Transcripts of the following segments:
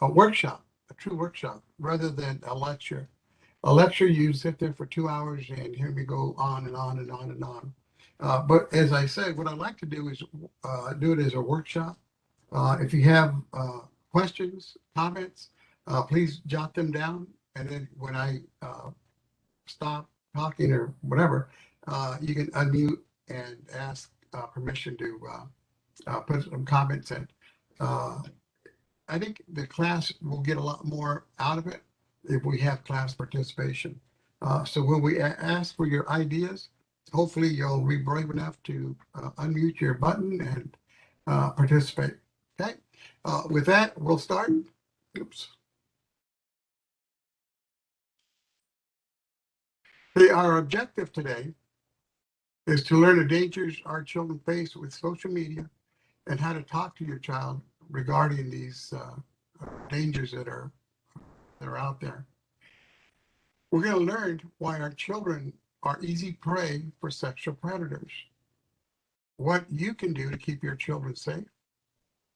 a workshop, a true workshop, rather than a lecture. A lecture, you sit there for 2 hours and hear me go on and on and on and on. But as I said, what I like to do is do it as a workshop. If you have questions, comments, please jot them down. And then when I stop talking or whatever, you can unmute and ask permission to put some comments in. Uh, I think the class will get a lot more out of it if we have class participation. So when we ask for your ideas, hopefully you'll be brave enough to unmute your button and participate. Okay. With that, we'll start. Oops. Our objective today is to learn the dangers our children face with social media and how to talk to your child regarding these dangers that are out there. We're going to learn why our children are easy prey for sexual predators, what you can do to keep your children safe.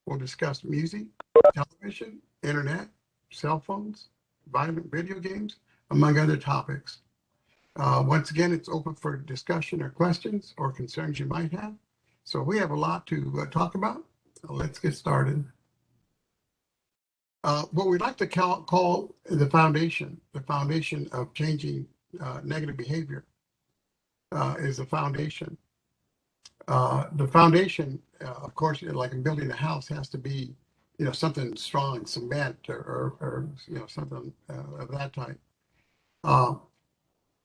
We'll discuss music, television, internet, cell phones, violent video games, among other topics. Once again, it's open for discussion or questions or concerns you might have. So we have a lot to talk about. Let's get started. What we'd like to call the foundation of changing negative behavior is the foundation. The foundation, of course, like in building a house, has to be, something strong, cement or something of that type.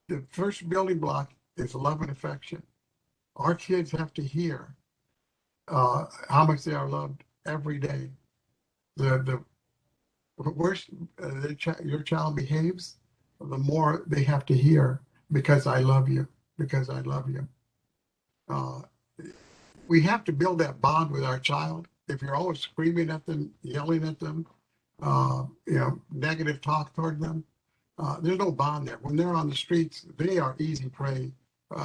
The first building block is love and affection. Our kids have to hear how much they are loved every day. The worse your child behaves, the more they have to hear, because I love you, because I love you. We have to build that bond with our child. If you're always screaming at them, yelling at them, negative talk toward them, there's no bond there. When they're on the streets, they are easy prey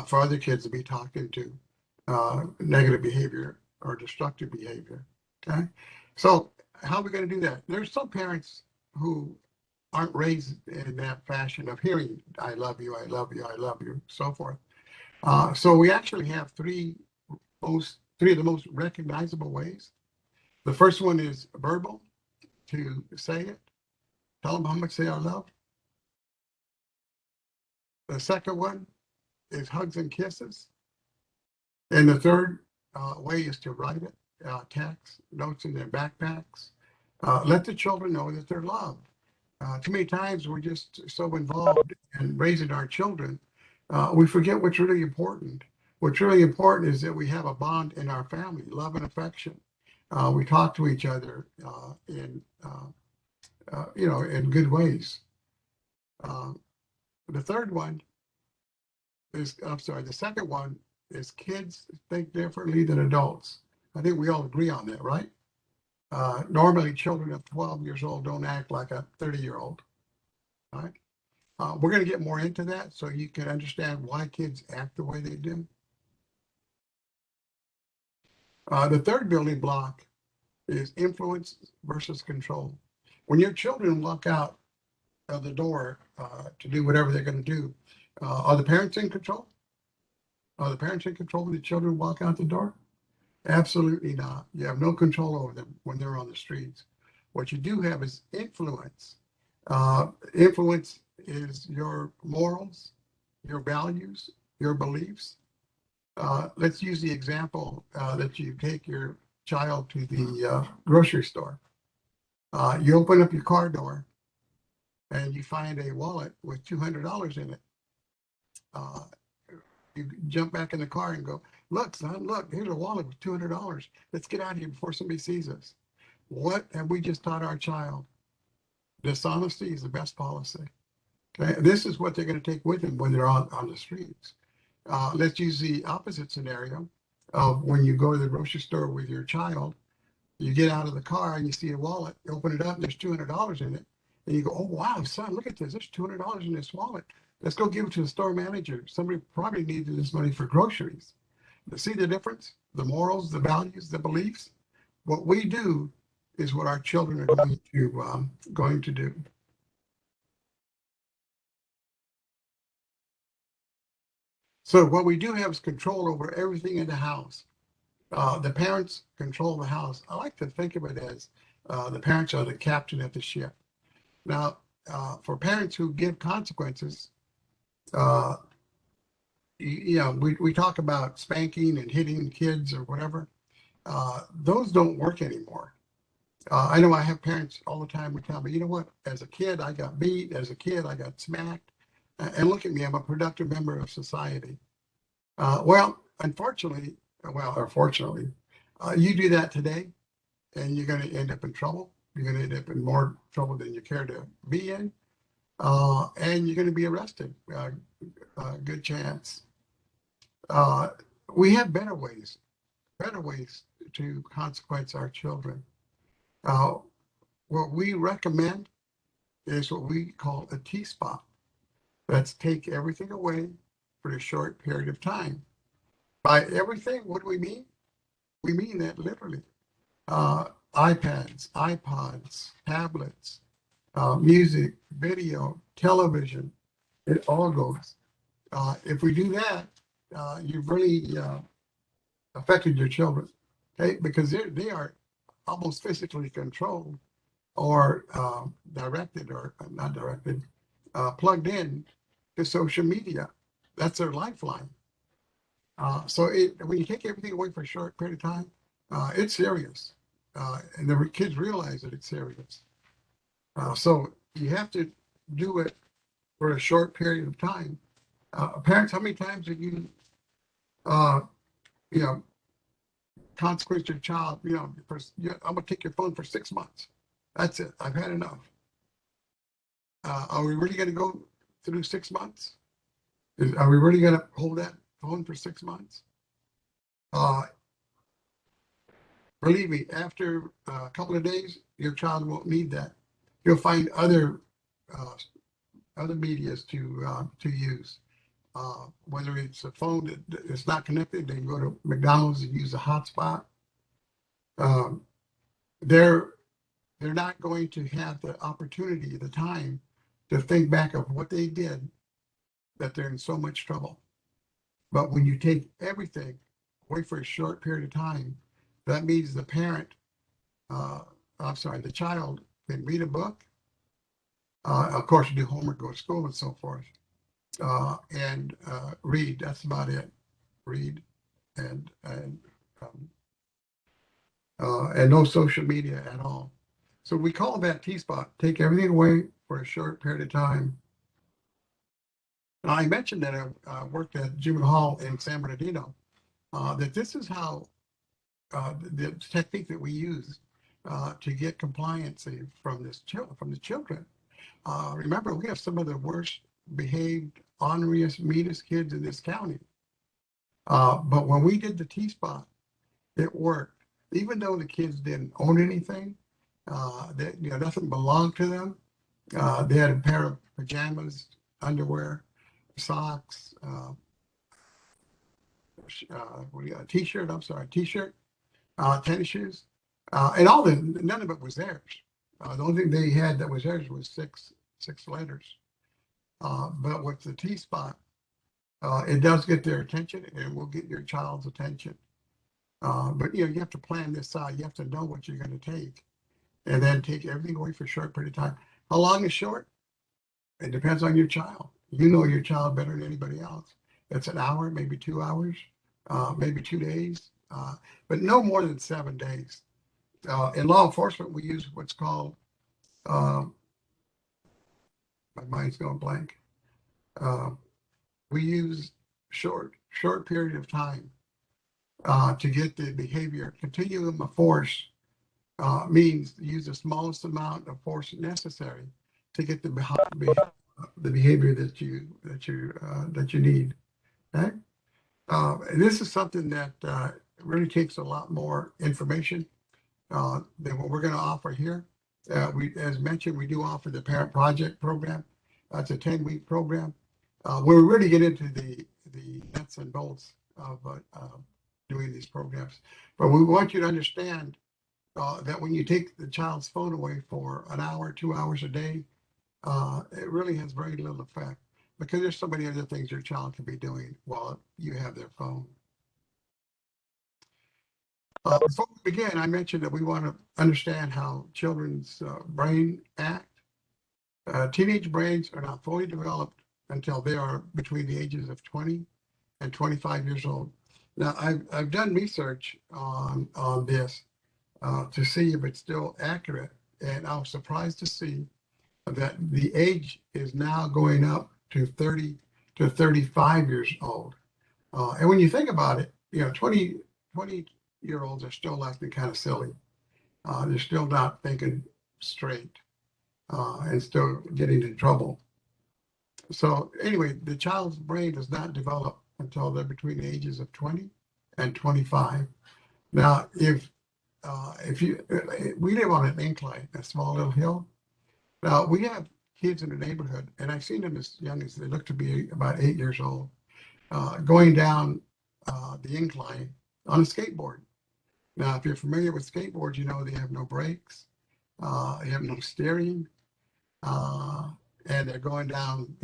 for other kids to be talking to negative behavior or destructive behavior. Okay, so how are we going to do that? There's some parents who aren't raised in that fashion of hearing "I love you, I love you, I love you," so forth. So we actually have three of the most recognizable ways. The first one is verbal, to say it, tell them how much they are loved. The second one is hugs and kisses. And the third way is to write it, text, notes in their backpacks. Let the children know that they're loved. Too many times we're just so involved in raising our children, we forget what's really important. What's really important is that we have a bond in our family, love and affection. We talk to each other in good ways. The third one is, the second one is kids think differently than adults. I think we all agree on that, right? Normally, children of 12 years old don't act like a 30-year-old, right? We're going to get more into that so you can understand why kids act the way they do. The third building block is influence versus control. When your children walk out of the door to do whatever they're going to do, are the parents in control? Are the parents in control when the children walk out the door? Absolutely not. You have no control over them when they're on the streets. What you do have is influence. Influence is your morals, your values, your beliefs. Let's use the example that you take your child to the grocery store. You open up your car door and you find a wallet with $200 in it. You jump back in the car and go, "Look, son, look, here's a wallet with $200. Let's get out of here before somebody sees us." What have we just taught our child? Dishonesty is the best policy. Okay? This is what they're going to take with them when they're on the streets. Let's use the opposite scenario of when you go to the grocery store with your child. You get out of the car and you see a wallet, you open it up, and there's $200 in it. And you go, "Oh, wow, son, look at this. There's $200 in this wallet. Let's go give it to the store manager. Somebody probably needed this money for groceries." See the difference? The morals, the values, the beliefs. What we do is what our children are going to do. So what we do have is control over everything in the house. The parents control the house. I like to think of it as the parents are the captain of the ship. Now, for parents who give consequences, uh, we talk about spanking and hitting kids or whatever. Those don't work anymore. I know I have parents all the time who tell me, you know what, as a kid, I got beat. As a kid, I got smacked. And look at me, I'm a productive member of society. Well, unfortunately, well, or fortunately, you do that today, and you're going to end up in trouble. You're going to end up in more trouble than you care to be in, and you're going to be arrested. Good chance. Uh, we have better ways to consequence our children. Uh, what we recommend is what we call a T-spot. Let's take everything away for a short period of time. By everything, what do we mean? We mean that literally. iPads, iPods, tablets, music, video, television, it all goes. If we do that, you've really affected your children, okay? Because they are almost physically controlled or directed or not directed, plugged in to social media. That's their lifeline. So when you take everything away for a short period of time, it's serious. And the kids realize that it's serious. So you have to do it for a short period of time. Parents, how many times have you, uh, you know, consequence your child, I'm going to take your phone for 6 months. That's it. I've had enough. Are we really going to go through 6 months? Are we really going to hold that phone for 6 months? Believe me, after a couple of days, your child won't need that. You'll find other medias to use. Whether it's a phone that's not connected, they can go to McDonald's and use a hotspot. Um, they're not going to have the opportunity, the time to think back of what they did, that they're in so much trouble. But when you take everything away for a short period of time, that means the the child can read a book. Of course, you do homework, go to school, and so forth. And read. That's about it. Read um, and no social media at all. So we call that T-spot. Take everything away for a short period of time. Now, I mentioned that I worked at juvenile hall in San Bernardino. That this is how the technique that we use to get compliance from the children. Remember, we have some of the worst behaved, orneriest, meanest kids in this county. But when we did the T-spot, it worked. Even though the kids didn't own anything, nothing belonged to them. They had a pair of pajamas, underwear, socks, t-shirt. I'm sorry, t-shirt, tennis shoes, and none of it was theirs. The only thing they had that was theirs was six letters. But with the T-spot, it does get their attention, and will get your child's attention. But you have to plan this out. You have to know what you're going to take, and then take everything away for a short period of time. How long is short? It depends on your child. You know your child better than anybody else. It's an hour, maybe 2 hours, maybe 2 days, but no more than 7 days. In law enforcement, we use what's called, my mind's going blank. We use short period of time to get the behavior. Continuum of force means use the smallest amount of force necessary to get the behavior that you need. Okay? This is something that really takes a lot more information than what we're going to offer here. As mentioned, we do offer the Parent Project program. It's a 10-week program where we really get into the nuts and bolts of doing these programs. But we want you to understand that when you take the child's phone away for an hour, 2 hours a day, it really has very little effect because there's so many other things your child can be doing while you have their phone. Before we begin, I mentioned that we want to understand how children's brain act. Teenage brains are not fully developed until they are between the ages of 20 and 25 years old. Now, I've done research on this to see if it's still accurate, and I was surprised to see that the age is now going up to 30 to 35 years old. And when you think about it, 20-year-olds are still acting kind of silly. They're still not thinking straight and still getting in trouble. So anyway, the child's brain does not develop until they're between the ages of 20 and 25. Now, if we live on an incline, a small little hill. Now we have kids in the neighborhood, and I've seen them as young as they look to be about 8 years old, going down the incline on a skateboard. Now, if you're familiar with skateboards, you know they have no brakes, they have no steering, and they're going down,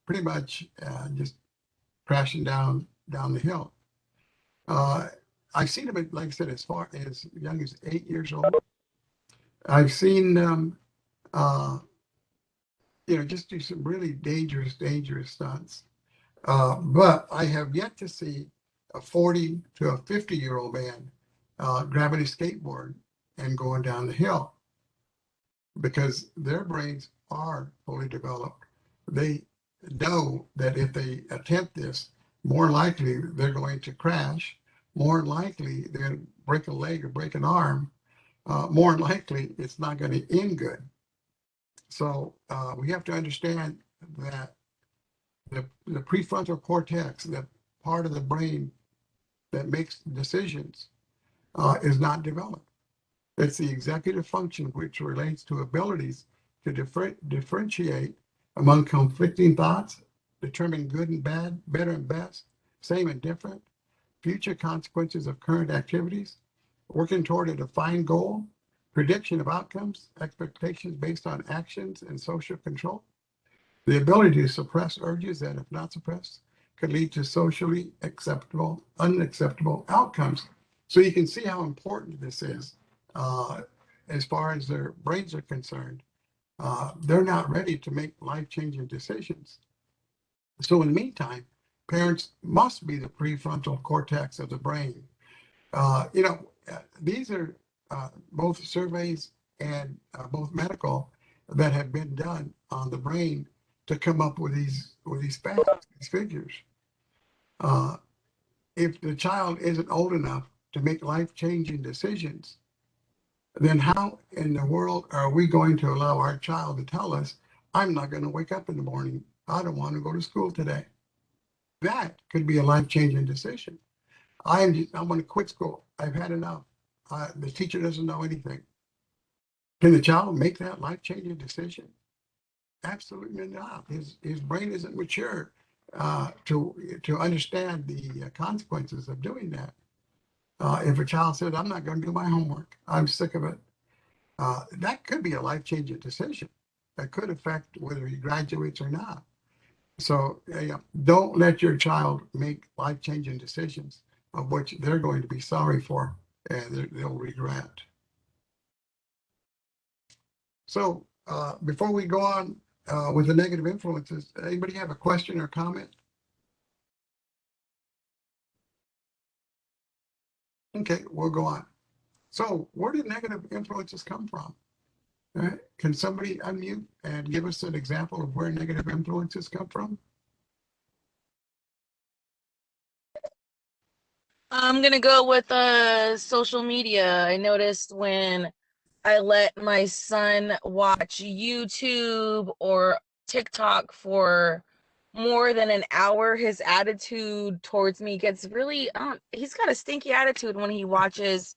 pretty much just crashing down the hill. I've seen them, like I said, as far as young as 8 years old. I've seen them, just do some really dangerous stunts. But I have yet to see a 40 to a 50-year-old man grabbing a skateboard and going down the hill because their brains are fully developed. They know that if they attempt this, more likely they're going to crash, more likely they're going to break a leg or break an arm, more likely it's not going to end good. So we have to understand that the prefrontal cortex, the part of the brain that makes decisions, is not developed. It's the executive function which relates to abilities to differentiate among conflicting thoughts, determine good and bad, better and best, same and different, future consequences of current activities, working toward a defined goal, prediction of outcomes, expectations based on actions, and social control. The ability to suppress urges that, if not suppressed, could lead to socially acceptable, unacceptable outcomes. So you can see how important this is as far as their brains are concerned. They're not ready to make life-changing decisions. So in the meantime, parents must be the prefrontal cortex of the brain. These are both surveys and both medical that have been done on the brain to come up with these facts, these figures. If the child isn't old enough to make life-changing decisions, then how in the world are we going to allow our child to tell us, I'm not going to wake up in the morning. I don't want to go to school today. That could be a life-changing decision. I want to quit school. I've had enough. The teacher doesn't know anything. Can the child make that life-changing decision? Absolutely not. His brain isn't mature to understand the consequences of doing that. If a child says, I'm not going to do my homework, I'm sick of it, that could be a life-changing decision. That could affect whether he graduates or not. So don't let your child make life-changing decisions of which they're going to be sorry for and they'll regret. So before we go on with the negative influences, anybody have a question or comment? Okay, we'll go on. So where did negative influences come from? Can somebody unmute and give us an example of where negative influences come from? I'm gonna go with social media. I noticed when I let my son watch YouTube or TikTok for more than an hour, his attitude towards me gets really he's got a stinky attitude when he watches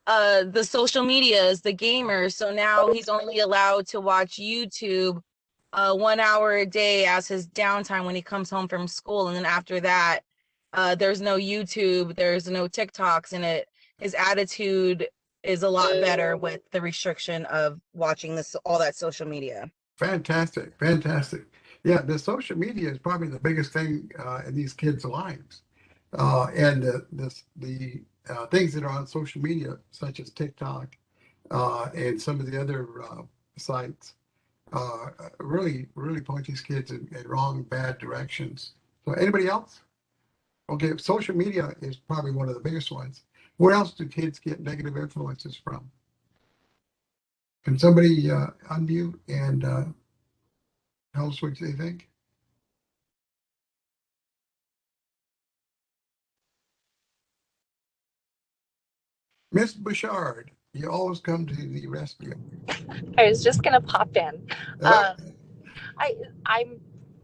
the social medias, the gamers. So now he's only allowed to watch YouTube 1 hour a day as his downtime when he comes home from school, and then after that there's no YouTube, there's no TikToks in it. His attitude is a lot better with the restriction of watching this all that social media. Fantastic, fantastic. Yeah, the social media is probably the biggest thing in these kids' lives, and the things that are on social media, such as TikTok and some of the other sites, really point these kids in wrong, bad directions. So, anybody else? Okay, social media is probably one of the biggest ones. Where else do kids get negative influences from? Can somebody unmute and tell us what they think? Miss Bouchard, you always come to the rescue. I was just gonna pop in. Uh, I'm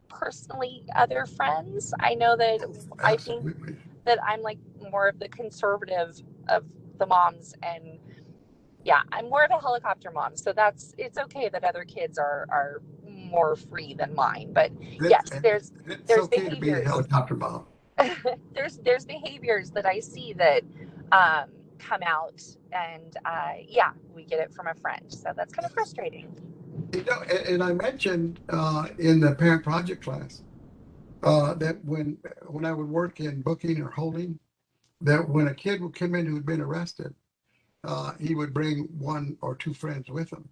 personally other friends. I know that I think absolutely. that I'm like more of the conservative of the moms, and yeah, I'm more of a helicopter mom. So it's okay that other kids are more free than mine. But yes, It's there's okay to be a behaviors. helicopter mom. There's behaviors that I see that come out, and yeah, we get it from a friend. So that's kind of frustrating. And I mentioned in the parent project class that when I would work in booking or holding, that when a kid would come in who'd been arrested, he would bring one or two friends with him.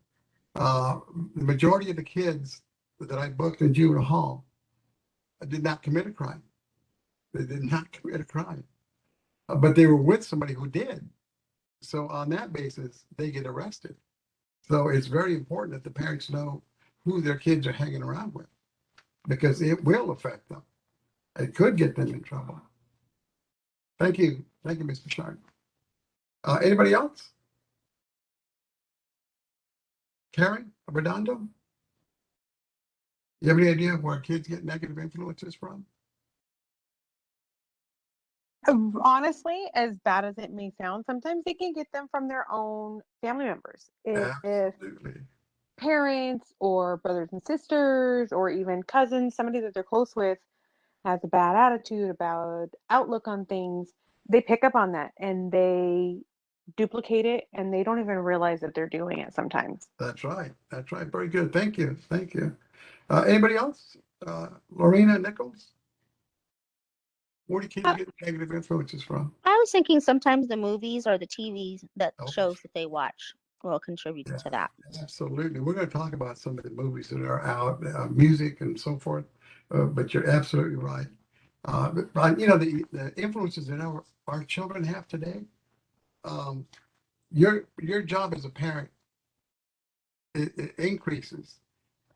Uh, the majority of the kids that I booked in juvenile hall did not commit a crime. They did not commit a crime, but they were with somebody who did. So on that basis, they get arrested. So it's very important that the parents know who their kids are hanging around with because it will affect them. It could get them in trouble. Thank you. Thank you, Mr. Sharp. Anybody else? Karen Redondo? You have any idea where kids get negative influences from? Honestly, as bad as it may sound, sometimes they can get them from their own family members. If Absolutely. parents or brothers and sisters or even cousins, somebody that they're close with, has a bad attitude, a bad outlook on things, they pick up on that and they duplicate it and they don't even realize that they're doing it sometimes. That's right. That's right. Very good. Thank you. Thank you. Anybody else? Lorena Nichols? Where do kids I get negative influences from? I was thinking sometimes the movies or the TV that Oh, shows that they watch will contribute yeah, to that. absolutely. We're going to talk about some of the movies that are out, music and so forth. But you're absolutely right. But you know, the influences that our children have today, um, your job as a parent, it increases.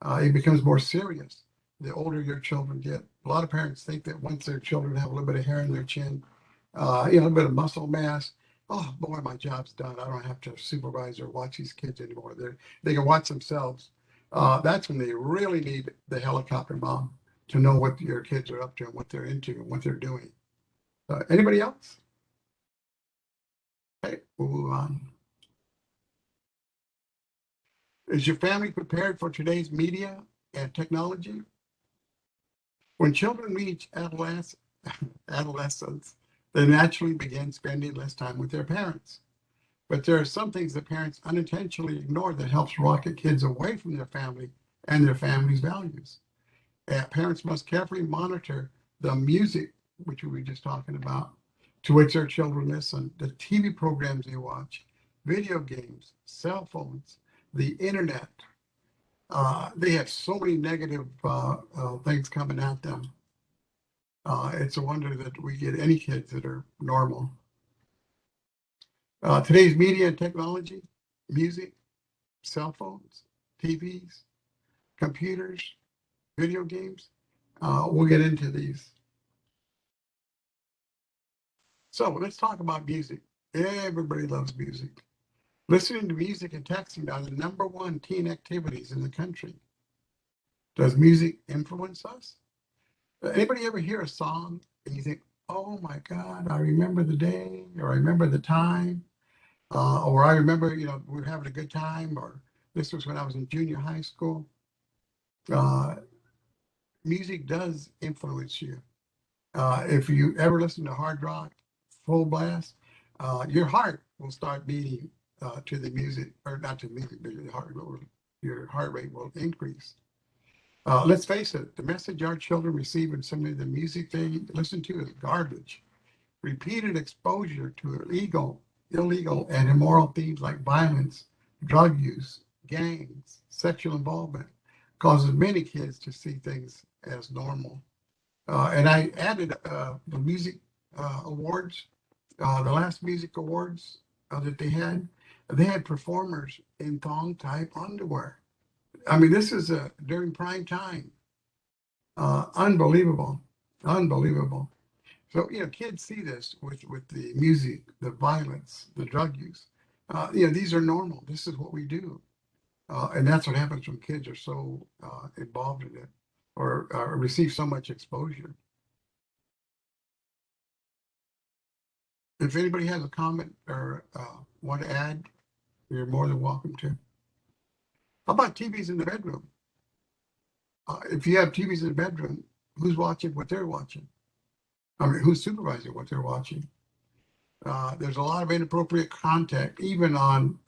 It becomes more serious the older your children get. A lot of parents think that once their children have a little bit of hair in their chin, a little bit of muscle mass, oh boy, my job's done. I don't have to supervise or watch these kids anymore. They can watch themselves. That's when they really need the helicopter mom to know what your kids are up to and what they're into and what they're doing. Anybody else? Okay, we'll move on. Is your family prepared for today's media and technology? When children reach adolescence, they naturally begin spending less time with their parents. But there are some things that parents unintentionally ignore that helps rocket kids away from their family and their family's values. Parents must carefully monitor the music, which we were just talking about, to which their children listen, the TV programs they watch, video games, cell phones, the internet. They have so many negative things coming at them. It's a wonder that we get any kids that are normal. Today's media and technology, music, cell phones, TVs, computers, video games. We'll get into these. So let's talk about music. Everybody loves music. Listening to music and texting are the #1 teen activities in the country. Does music influence us? Anybody ever hear a song and you think, oh my God, I remember the day or I remember the time? Or I remember, we were having a good time, or this was when I was in junior high school. Music does influence you. If you ever listen to hard rock, full blast, your heart will start beating to the music, or not to music, but your heart rate will increase. Let's face it, the message our children receive in some of the music they listen to is garbage. Repeated exposure to illegal and immoral themes like violence, drug use, gangs, sexual involvement causes many kids to see things as normal. And I added the music awards, the last music awards that they had performers in thong type underwear. I mean, this is during prime time. Unbelievable, unbelievable. So, kids see this with the music, the violence, the drug use. These are normal. This is what we do. And that's what happens when kids are so involved in it or receive so much exposure. If anybody has a comment or want to add, you're more than welcome to. How about TVs in the bedroom? If you have TVs in the bedroom, who's watching what they're watching? I mean, who's supervising what they're watching? There's a lot of inappropriate content, even on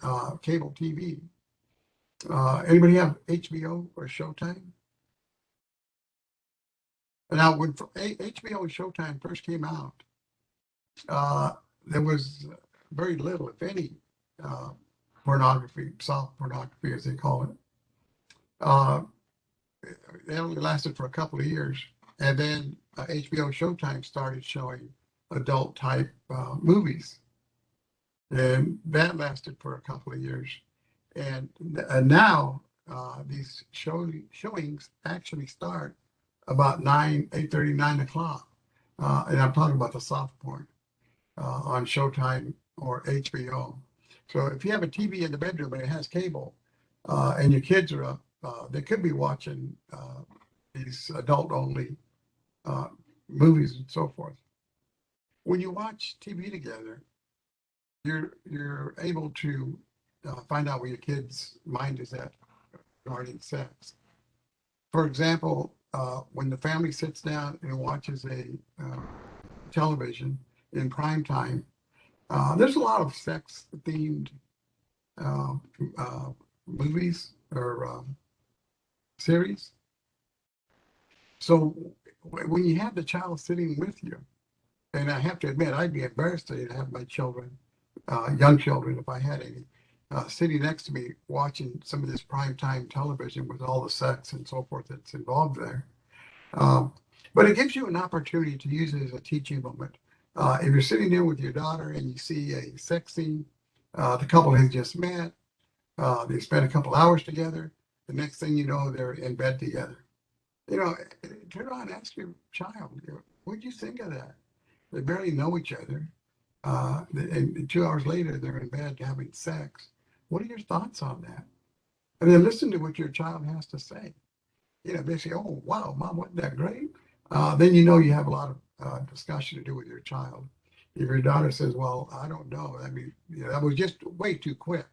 cable TV. Anybody have HBO or Showtime? Now, when HBO and Showtime first came out, there was very little, if any, pornography, soft pornography, as they call it. It only lasted for a couple of years. And then HBO Showtime started showing adult type movies. And that lasted for a couple of years. And now these showings actually start about 8:30, 9 o'clock. And I'm talking about the soft porn on Showtime or HBO. So if you have a TV in the bedroom and it has cable and your kids are up, they could be watching these adult-only movies and so forth. When you watch TV together, you're able to find out where your kid's mind is at regarding sex. For example, when the family sits down and watches a television in prime time, there's a lot of sex-themed movies or series. So when you have the child sitting with you, and I have to admit, I'd be embarrassed to have my children, young children, if I had any, sitting next to me watching some of this primetime television with all the sex and so forth that's involved there. But it gives you an opportunity to use it as a teaching moment. If you're sitting there with your daughter and you see a sex scene, the couple has just met, they spent a couple hours together, the next thing you know, they're in bed together. Turn around and ask your child, what do you think of that? They barely know each other. And 2 hours later, they're in bed having sex. What are your thoughts on that? And then listen to what your child has to say. They say, oh, wow, Mom, wasn't that great? Then you have a lot of discussion to do with your child. If your daughter says, well, I don't know. I mean, that was just way too quick.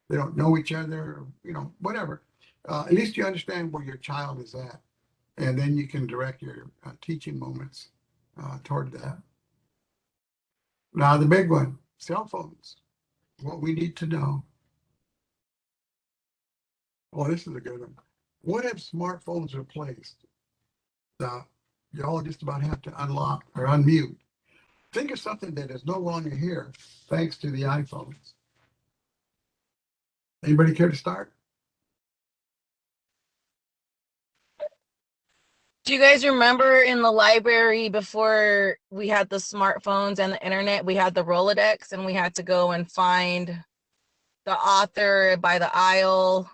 They don't know each other, whatever. At least you understand where your child is at. And then you can direct your teaching moments toward that. Now, the big one, cell phones. What we need to know. Oh, this is a good one. What if smartphones replaced? You all just about have to unlock or unmute. Think of something that is no longer here thanks to the iPhones. Anybody care to start? Do you guys remember in the library before we had the smartphones and the internet, we had the Rolodex and we had to go and find the author by the aisle?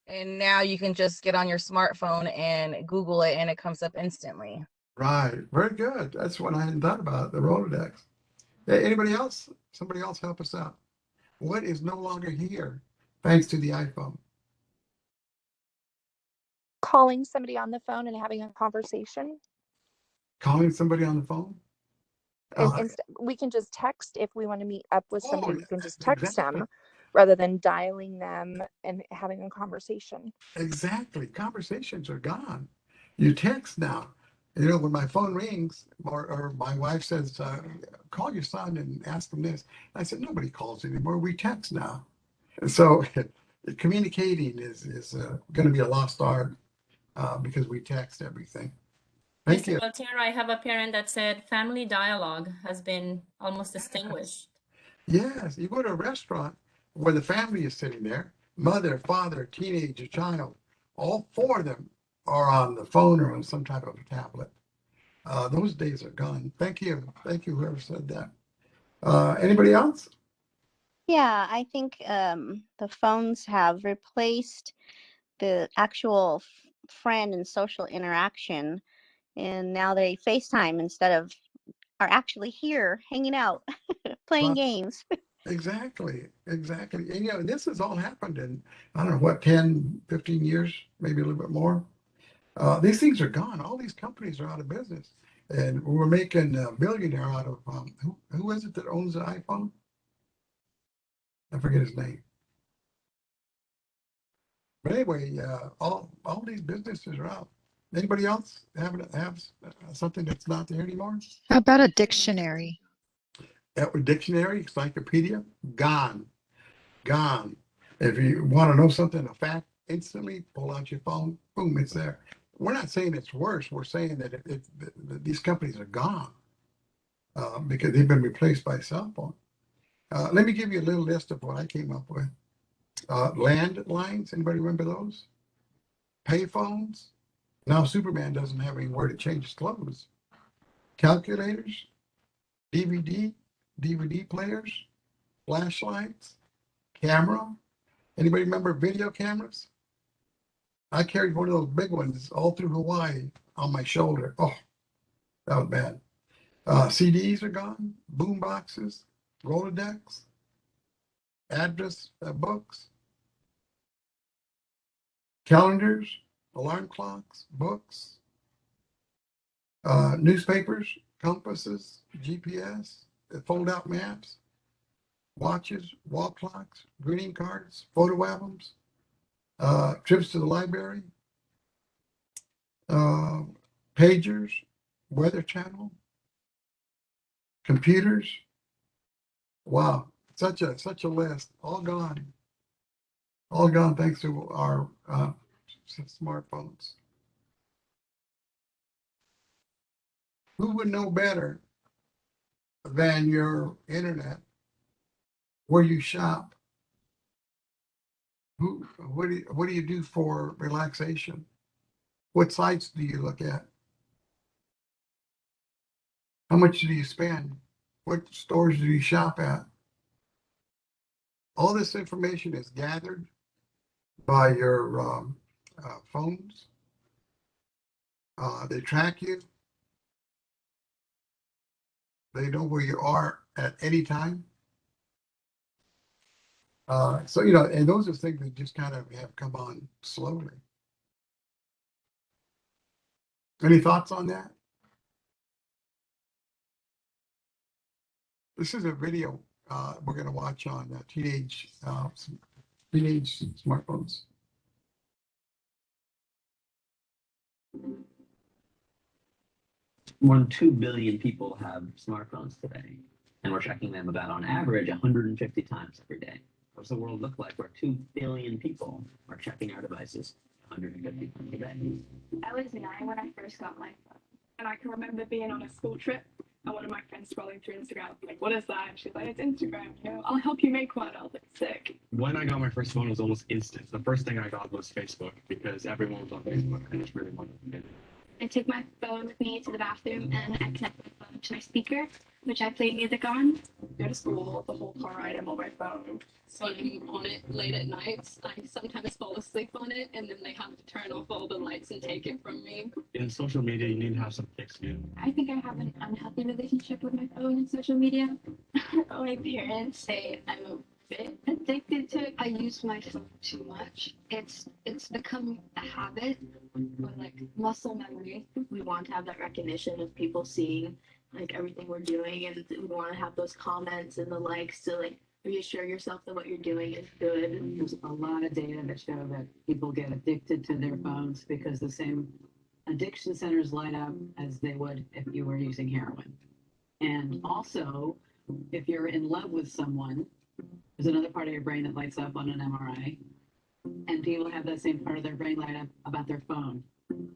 And now you can just get on your smartphone and Google it and it comes up instantly. Right. Very good. That's what I hadn't thought about, the Rolodex. Hey, anybody else? Somebody else help us out. What is no longer here thanks to the iPhone? Calling somebody on the phone and having a conversation. Calling somebody on the phone? We can just text if we want to meet up with somebody. We can just text exactly. them rather than dialing them and having a conversation. Exactly. Conversations are gone. You text now. You know, when my phone rings or my wife says, call your son and ask him this. I said, nobody calls anymore. We text now. And so communicating is going to be a lost art because we text everything. Thank Mr. you. Valtierra, I have a parent that said family dialogue has been almost extinguished. Yes, you go to a restaurant where the family is sitting there, mother, father, teenager, child, all four of them are on the phone or on some type of a tablet. Those days are gone. Thank you. Thank you, whoever said that. Anybody else? Yeah, I think the phones have replaced the actual friend and social interaction, and now they FaceTime instead of are actually here hanging out, playing Well, games. exactly. Exactly. And, you know, this has all happened in, I don't know, what, 10, 15 years, maybe a little bit more. These things are gone. All these companies are out of business. And we're making a billionaire out of, who is it that owns the iPhone? I forget his name. But anyway, all these businesses are out. Anybody else have something that's not there anymore? How about a dictionary? Dictionary, encyclopedia, gone, gone. If you want to know something, a fact, instantly pull out your phone, boom, it's there. We're not saying it's worse. We're saying that that these companies are gone because they've been replaced by cell phone. Let me give you a little list of what I came up with. Landlines, anybody remember those? Payphones. Now Superman doesn't have anywhere to change his clothes. Calculators, DVD players, flashlights, camera. Anybody remember video cameras? I carried one of those big ones all through Hawaii on my shoulder. Oh, that was bad. CDs are gone, boom boxes, Rolodex, address books, calendars, alarm clocks, books, newspapers, compasses, GPS, fold out maps, watches, wall clocks, greeting cards, photo albums, trips to the library, pagers, weather channel, computers. Wow, such a list, all gone. All gone thanks to our smartphones. Who would know better than your internet where you shop? What do you do for relaxation? What sites do you look at? How much do you spend? What stores do you shop at? All this information is gathered by your phones. They track you. They know where you are at any time. So, you know, and those are things that just kind of have come on slowly. Any thoughts on that? This is a video we're going to watch on teenage smartphones. 2 billion people have smartphones today, and we're checking them about on average 150 times every day. What's the world look like where 2 billion people are checking our devices 150 times a day? I was 9 when I first got my phone, and I can remember being on a school trip and one of my friends scrolling through Instagram, like, "What is that?" And she's like, "It's Instagram. You know, I'll help you make one." I was like, "Sick." When I got my first phone, it was almost instant. The first thing I got was Facebook because everyone was on Facebook and it's really wanted to get it. I took my phone with me to the bathroom and I connected my phone to my speaker, which I played music on. Go to school, the whole car ride I'm on my phone. So I'm on it late at nights. I sometimes fall asleep on it and then they have to turn off all the lights and take it from me. In social media, you need to have some thick skin. I think I have an unhealthy relationship with my phone and social media. My parents say I'm a bit addicted to it. I use my phone too much. It's become a habit, or like muscle memory. We want to have that recognition of people seeing like everything we're doing, and we want to have those comments and the likes to like reassure yourself that what you're doing is good. There's a lot of data that show that people get addicted to their phones because the same addiction centers light up as they would if you were using heroin. And also, if you're in love with someone, there's another part of your brain that lights up on an MRI. And people have that same part of their brain light up about their phone.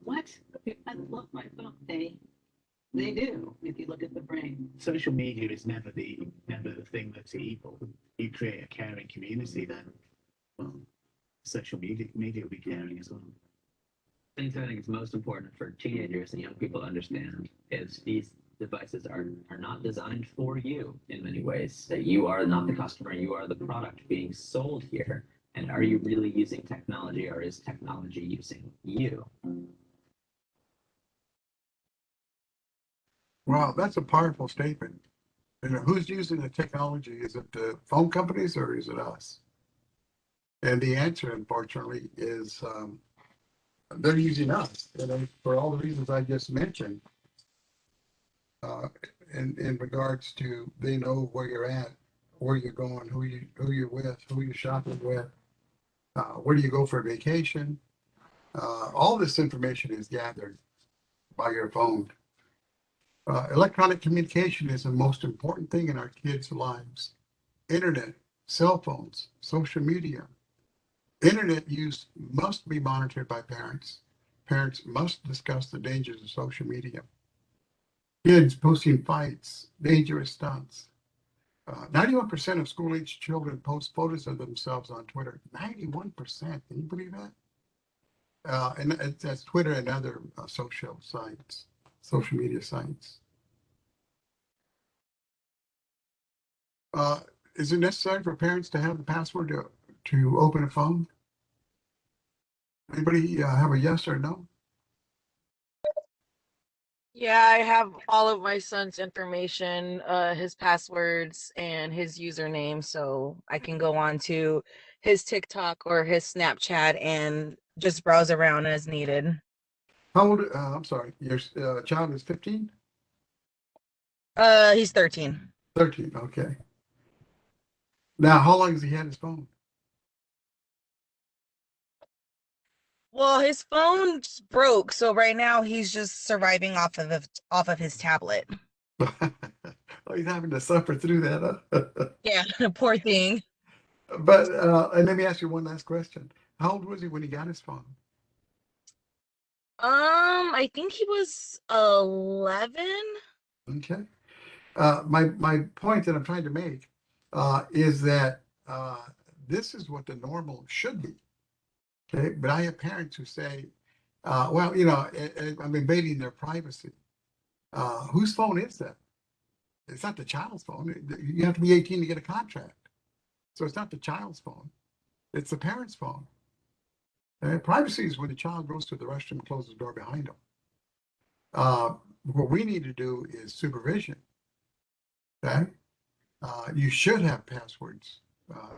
What? I love my phone. They do, if you look at the brain. Social media is never the thing that's evil. You create a caring community, then well, social media will be caring as well. Things I think it's most important for teenagers and young people to understand is these devices are not designed for you in many ways. That you are not the customer, you are the product being sold here. And are you really using technology, or is technology using you? Wow, that's a powerful statement. And who's using the technology? Is it the phone companies or is it us? And the answer, unfortunately, is they're using us, for all the reasons I just mentioned. In regards to, they know where you're at, where you're going, who you're with, who you're shopping with, where do you go for vacation. All this information is gathered by your phone. Electronic communication is the most important thing in our kids' lives. Internet, cell phones, social media. Internet use must be monitored by parents. Parents must discuss the dangers of social media. Kids posting fights, dangerous stunts. 91% of school-age children post photos of themselves on Twitter. 91%, can you believe that? And that's Twitter and other social sites, social media sites. Is it necessary for parents to have the password to open a phone? Anybody have a yes or no? Yeah, I have all of my son's information, his passwords and his username, so I can go on to his TikTok or his Snapchat and just browse around as needed. How old? I'm sorry, your child is 15? He's 13. 13, okay. Now, how long has he had his phone? Well, his phone broke, so right now he's just surviving off of his tablet. Oh, he's having to suffer through that, huh? Yeah, poor thing. But and let me ask you one last question. How old was he when he got his phone? I think he was 11. Okay. My point that I'm trying to make is that this is what the normal should be. Okay, but I have parents who say, well, I'm invading their privacy. Whose phone is that? It's not the child's phone. You have to be 18 to get a contract. So it's not the child's phone. It's the parent's phone. Privacy is when the child goes to the restroom and closes the door behind them. What we need to do is supervision. Okay? You should have passwords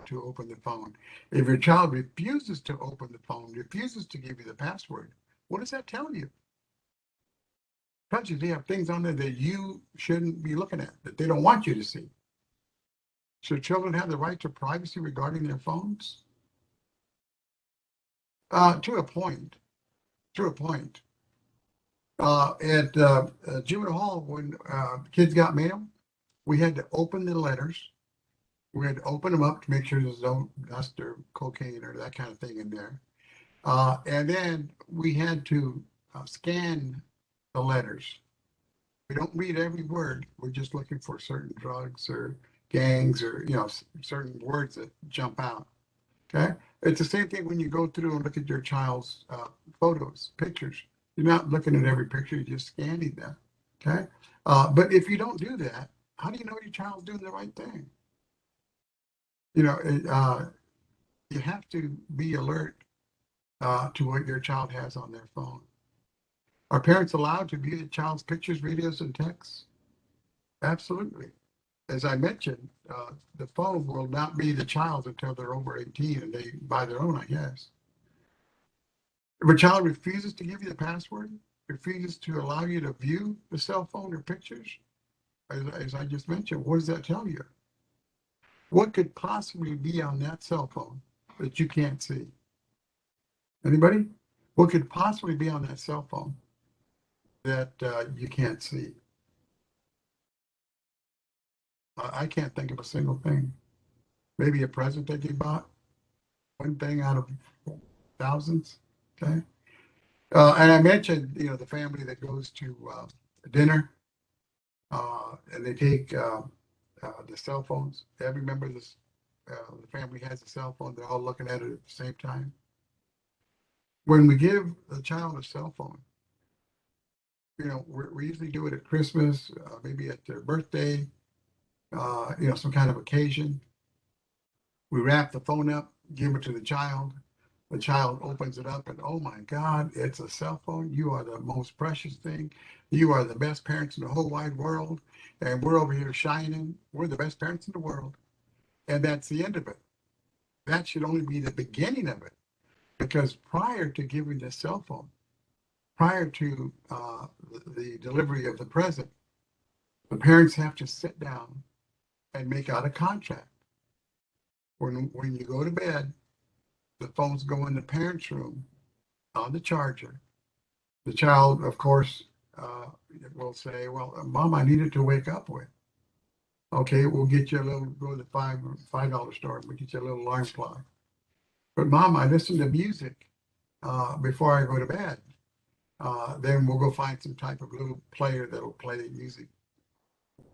to open the phone. If your child refuses to open the phone, refuses to give you the password, what does that tell you? Tells you they have things on there that you shouldn't be looking at, that they don't want you to see. Should children have the right to privacy regarding their phones? To a point. To a point. At juvenile hall, when kids got mail, we had to open the letters. We had to open them up to make sure there's no dust or cocaine or that kind of thing in there. And then we had to scan the letters. We don't read every word. We're just looking for certain drugs or gangs or, certain words that jump out. Okay. It's the same thing when you go through and look at your child's photos, pictures. You're not looking at every picture, you're just scanning them. Okay. But if you don't do that, how do you know your child's doing the right thing? You have to be alert to what your child has on their phone. Are parents allowed to view the child's pictures, videos, and texts? Absolutely. As I mentioned, the phone will not be the child's until they're over 18 and they buy their own, I guess. If a child refuses to give you the password, refuses to allow you to view the cell phone or pictures, as I just mentioned, what does that tell you? What could possibly be on that cell phone that you can't see? Anybody? What could possibly be on that cell phone that you can't see. I can't think of a single thing. Maybe a present that you bought, one thing out of thousands. Okay. And I mentioned, the family that goes to dinner and they take the cell phones. Every member of this, the family has a cell phone. They're all looking at it at the same time. When we give the child a cell phone, we usually do it at Christmas, maybe at their birthday, some kind of occasion. We wrap the phone up, give it to the child. The child opens it up and, oh my God, it's a cell phone. You are the most precious thing. You are the best parents in the whole wide world. And we're over here shining. We're the best parents in the world. And that's the end of it. That should only be the beginning of it. Because prior to giving the cell phone, prior to the delivery of the present, the parents have to sit down and make out a contract. When you go to bed, the phones go in the parents' room on the charger. The child, of course, will say, well, Mom, I needed to wake up with. Okay, we'll get you go to the $5 store, we'll get you a little alarm clock. But Mom, I listen to music before I go to bed. Then we'll go find some type of little player that'll play music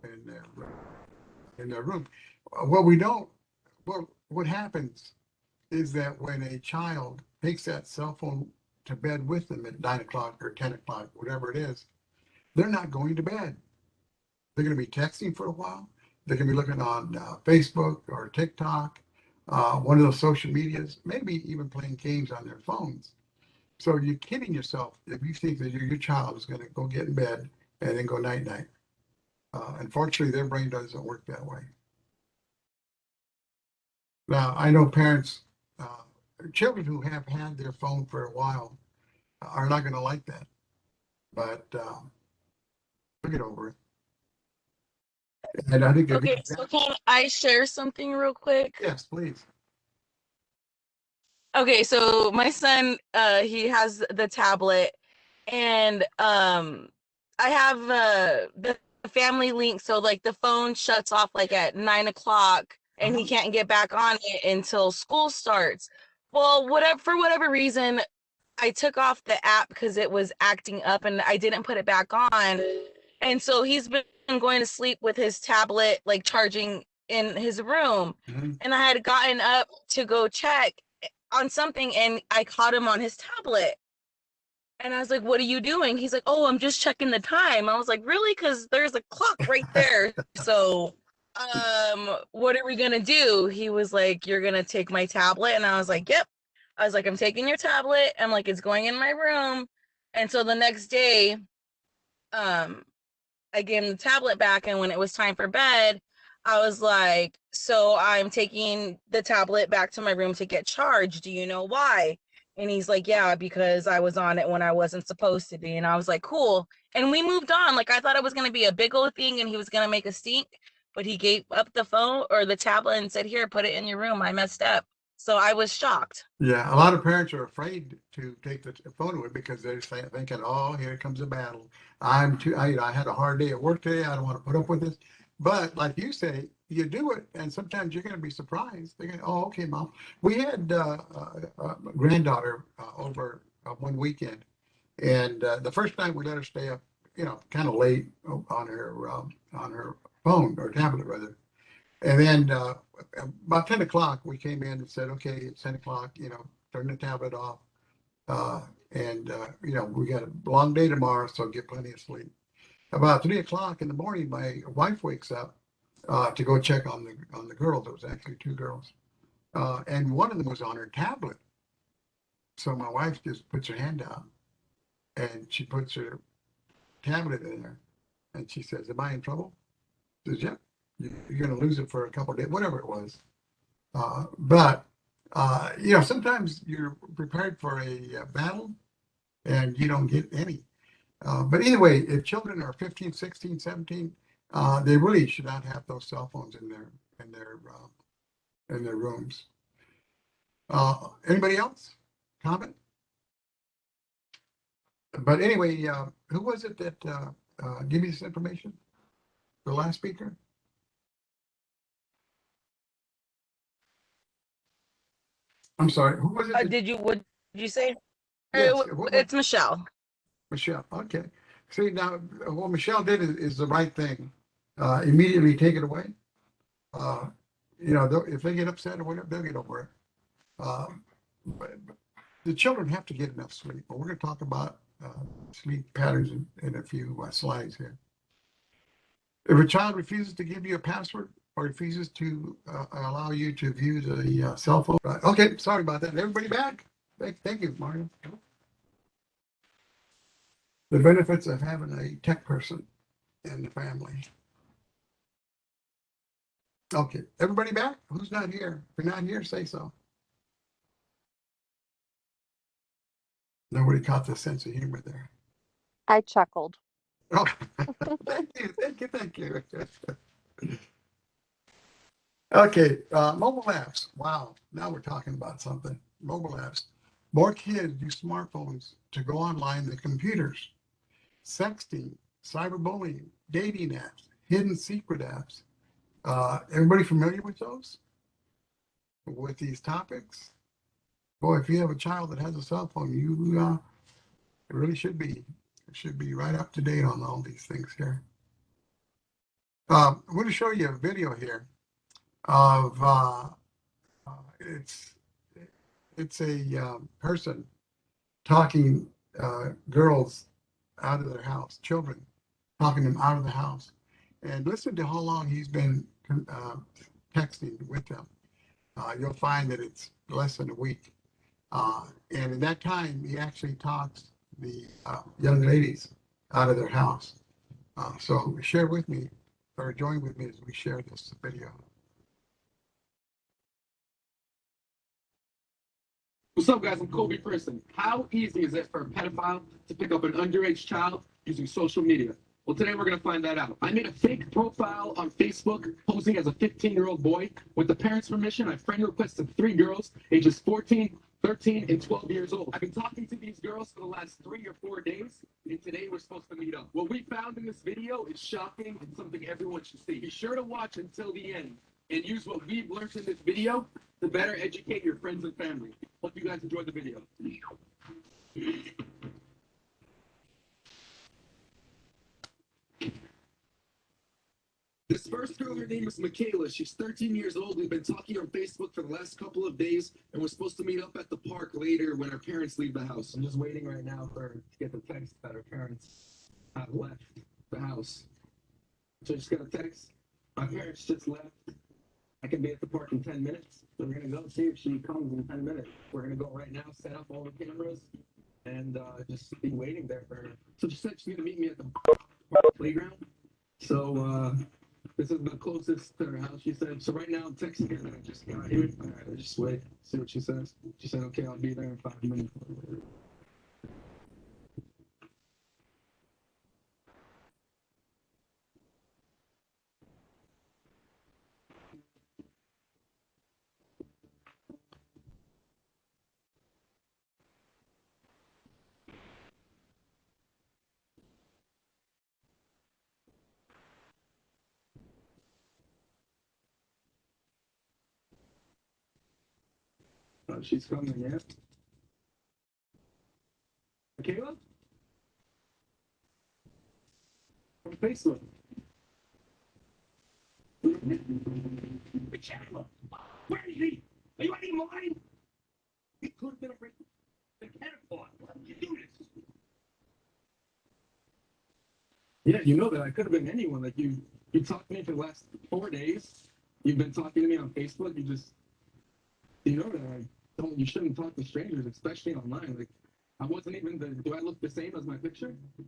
in their room. What happens is that when a child takes that cell phone to bed with them at 9 o'clock or 10 o'clock, whatever it is, they're not going to bed. They're going to be texting for a while. They're going to be looking on Facebook or TikTok, one of those social medias, maybe even playing games on their phones. So you're kidding yourself if you think that your child is going to go get in bed and then go night-night. Unfortunately, their brain doesn't work that way. Now, I know parents, children who have had their phone for a while are not going to like that, but we'll get over it. And I think Okay, so can I share something real quick? Yes, please. Okay, so my son, he has the tablet, and I have the family link, so like the phone shuts off like at 9 o'clock, and he can't get back on it until school starts. Well, for whatever reason, I took off the app because it was acting up, and I didn't put it back on, and so he's been going to sleep with his tablet like charging in his room, and I had gotten up to go check on something, and I caught him on his tablet. And I was like, what are you doing? He's like, oh, I'm just checking the time. I was like, really? Because there's a clock right there. So what are we gonna do? He was like, you're gonna take my tablet. And I was like, yep. I was like, I'm taking your tablet. I'm like, it's going in my room. And so the next day, I gave him the tablet back, and when it was time for bed, I was like, so I'm taking the tablet back to my room to get charged. Do you know why? And he's like, yeah, because I was on it when I wasn't supposed to be. And I was like, cool. And we moved on. Like, I thought it was going to be a big old thing and he was going to make a stink, but he gave up the phone or the tablet and said, here, put it in your room. I messed up. So I was shocked. Yeah, a lot of parents are afraid to take the phone away because they're thinking, oh, here comes a battle. I had a hard day at work today. I don't want to put up with this. But like you say, you do it, and sometimes you're going to be surprised. They're going, oh, okay, Mom. We had a granddaughter over one weekend, and the first night we let her stay up, kind of late on her phone or tablet rather. And then about 10 o'clock, we came in and said, okay, it's 10 o'clock, turn the tablet off. We got a long day tomorrow, so get plenty of sleep. About 3 o'clock in the morning, my wife wakes up to go check on the girls. There was actually two girls. And one of them was on her tablet. So my wife just puts her hand down and she puts her tablet in there. And she says, am I in trouble? She says, yeah. You're going to lose it for a couple of days, whatever it was. But sometimes you're prepared for a battle and you don't get any. But anyway, if children are 15, 16, 17, they really should not have those cell phones in their rooms. Anybody else? Comment? But anyway, who was it that gave me this information? The last speaker? I'm sorry, who was it? What did you say? Yes, It's Michelle. Michelle, okay. See, now, what Michelle did is the right thing. Immediately take it away. If they get upset or whatever, they'll get over it. But the children have to get enough sleep. But we're going to talk about sleep patterns in a few slides here. If a child refuses to give you a password or refuses to allow you to view the cell phone, okay, sorry about that. Everybody back? Thank you, Mario. The benefits of having a tech person in the family. Okay, everybody back? Who's not here? If you're not here, say so. Nobody caught the sense of humor there. I chuckled. Oh, thank you. Okay, mobile apps. Wow, now we're talking about something. Mobile apps. More kids use smartphones to go online than computers. Sexting, cyberbullying, dating apps, hidden secret apps. Everybody familiar with those? With these topics? Boy, if you have a child that has a cell phone, you really should be right up to date on all these things here. I'm going to show you a video here of it's a person talking girls out of their house, children talking them out of the house, and listen to how long he's been texting with them. You'll find that it's less than a week, and in that time he actually talks the young ladies out of their house. So share with me or join with me as we share this video. What's up, guys? I'm Kobe Person. How easy is it for a pedophile to pick up an underage child using social media? Well, today we're going to find that out. I made a fake profile on Facebook posing as a 15-year-old boy. With the parents' permission, I friend requested 3 girls, ages 14, 13, and 12 years old. I've been talking to these girls for the last 3 or 4 days, and today we're supposed to meet up. What we found in this video is shocking and something everyone should see. Be sure to watch until the end and use what we've learned in this video to better educate your friends and family. Hope you guys enjoyed the video. This first girl, her name is Michaela. She's 13 years old. We've been talking on Facebook for the last couple of days, and we're supposed to meet up at the park later when our parents leave the house. I'm just waiting right now to get the text that our parents have left the house. So I just got a text. My parents just left. I can be at the park in 10 minutes. So we're going to go see if she comes in 10 minutes. We're going to go right now, set up all the cameras, and just be waiting there for her. So she said she's going to meet me at the playground. So this is the closest to her house, she said. So right now I'm texting her that I just got here. All right, I'll just wait, see what she says. She said, okay, I'll be there in 5 minutes. She's coming, yeah? Michaela? From Facebook. Michaela! Where is he? Are you out of mind? He could have been a pedophile. Why would you do this? Yeah, you know that I could have been anyone. Like you talked to me for the last 4 days. You've been talking to me on Facebook. You know that you shouldn't talk to strangers, especially online. Like I wasn't even do I look the same as my picture? It